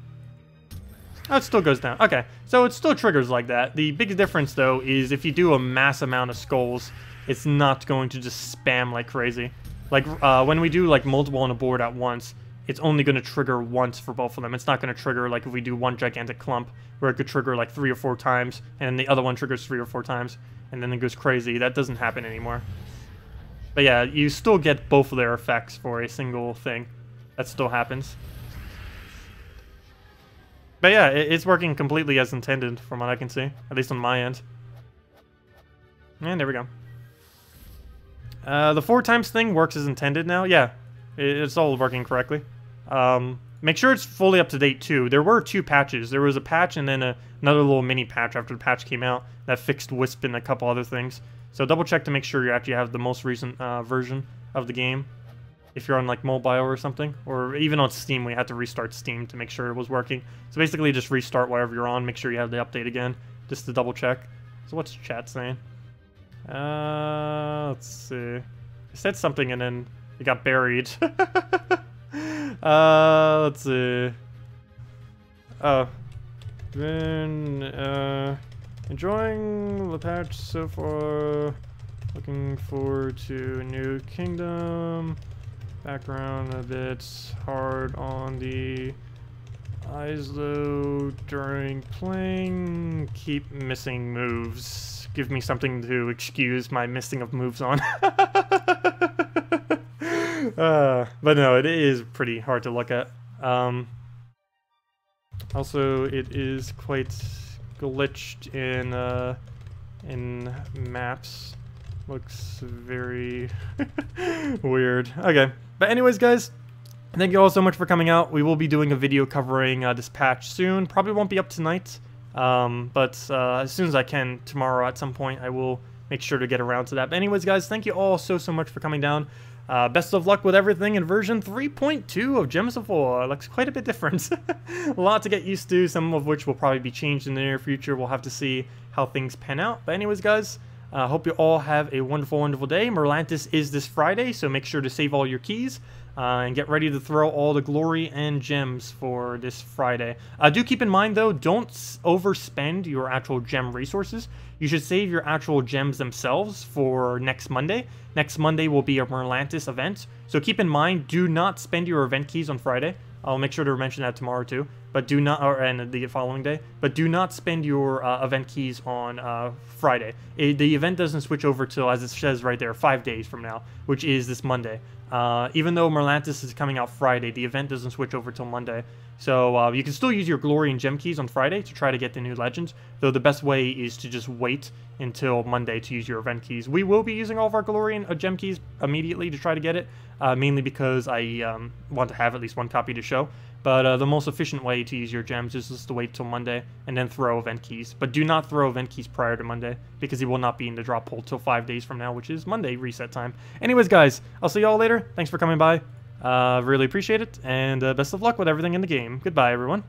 Oh, it still goes down. Okay, so it still triggers like that. The big difference, though, is if you do a mass amount of skulls, it's not going to just spam like crazy. Like, when we do, like, multiple on a board at once, it's only going to trigger once for both of them. It's not going to trigger, like, if we do one gigantic clump, where it could trigger, like, 3 or 4 times, and the other one triggers 3 or 4 times, and then it goes crazy. That doesn't happen anymore. But yeah, you still get both of their effects for a single thing. That still happens. But yeah, it's working completely as intended, from what I can see. At least on my end. And there we go. The 4 times thing works as intended now. Yeah, it's all working correctly. Make sure it's fully up to date too. There were 2 patches. There was a patch and then another little mini patch after the patch came out that fixed Wisp and a couple other things. So double check to make sure you actually have the most recent version of the game. If you're on like mobile or something, or even on Steam, we had to restart Steam to make sure it was working. So basically just restart whatever you're on, make sure you have the update again, just to double check. So what's chat saying? Let's see. I said something and then it got buried. Let's see. Oh. Been, enjoying the patch so far. Looking forward to a new kingdom. Background a bit hard on the eyes though during playing. Keep missing moves. Give me something to excuse my missing of moves on. But no, it is pretty hard to look at. Also, it is quite glitched in maps. Looks very weird. Okay, but anyways, guys, thank you all so much for coming out. We will be doing a video covering this patch soon. Probably won't be up tonight, but as soon as I can tomorrow at some point, I will make sure to get around to that. But anyways, guys, thank you all so much for coming down. Best of luck with everything in version 3.2 of Gems of War. Looks quite a bit different. A lot to get used to, some of which will probably be changed in the near future. We'll have to see how things pan out. But anyways, guys, hope you all have a wonderful, wonderful day. Merlantis is this Friday, so make sure to save all your keys and get ready to throw all the glory and gems for this Friday. Do keep in mind, though, don't overspend your actual gem resources. You should save your actual gems themselves for next Monday. Next Monday will be a Merlantis event, so keep in mind, do not spend your event keys on Friday. I'll make sure to mention that tomorrow too, but do not, and the following day, but do not spend your event keys on Friday. The event doesn't switch over till, as it says right there, 5 days from now, which is this Monday. Even though Merlantis is coming out Friday, the event doesn't switch over till Monday. So you can still use your glory and gem keys on Friday to try to get the new legends, though the best way is to just wait until Monday to use your event keys. We will be using all of our glory and gem keys immediately to try to get it, mainly because I want to have at least one copy to show. But the most efficient way to use your gems is just to wait till Monday and then throw event keys. But do not throw event keys prior to Monday, because he will not be in the drop pool till 5 days from now, which is Monday reset time. Anyways, guys, I'll see y'all later. Thanks for coming by. Really appreciate it, and best of luck with everything in the game. Goodbye, everyone.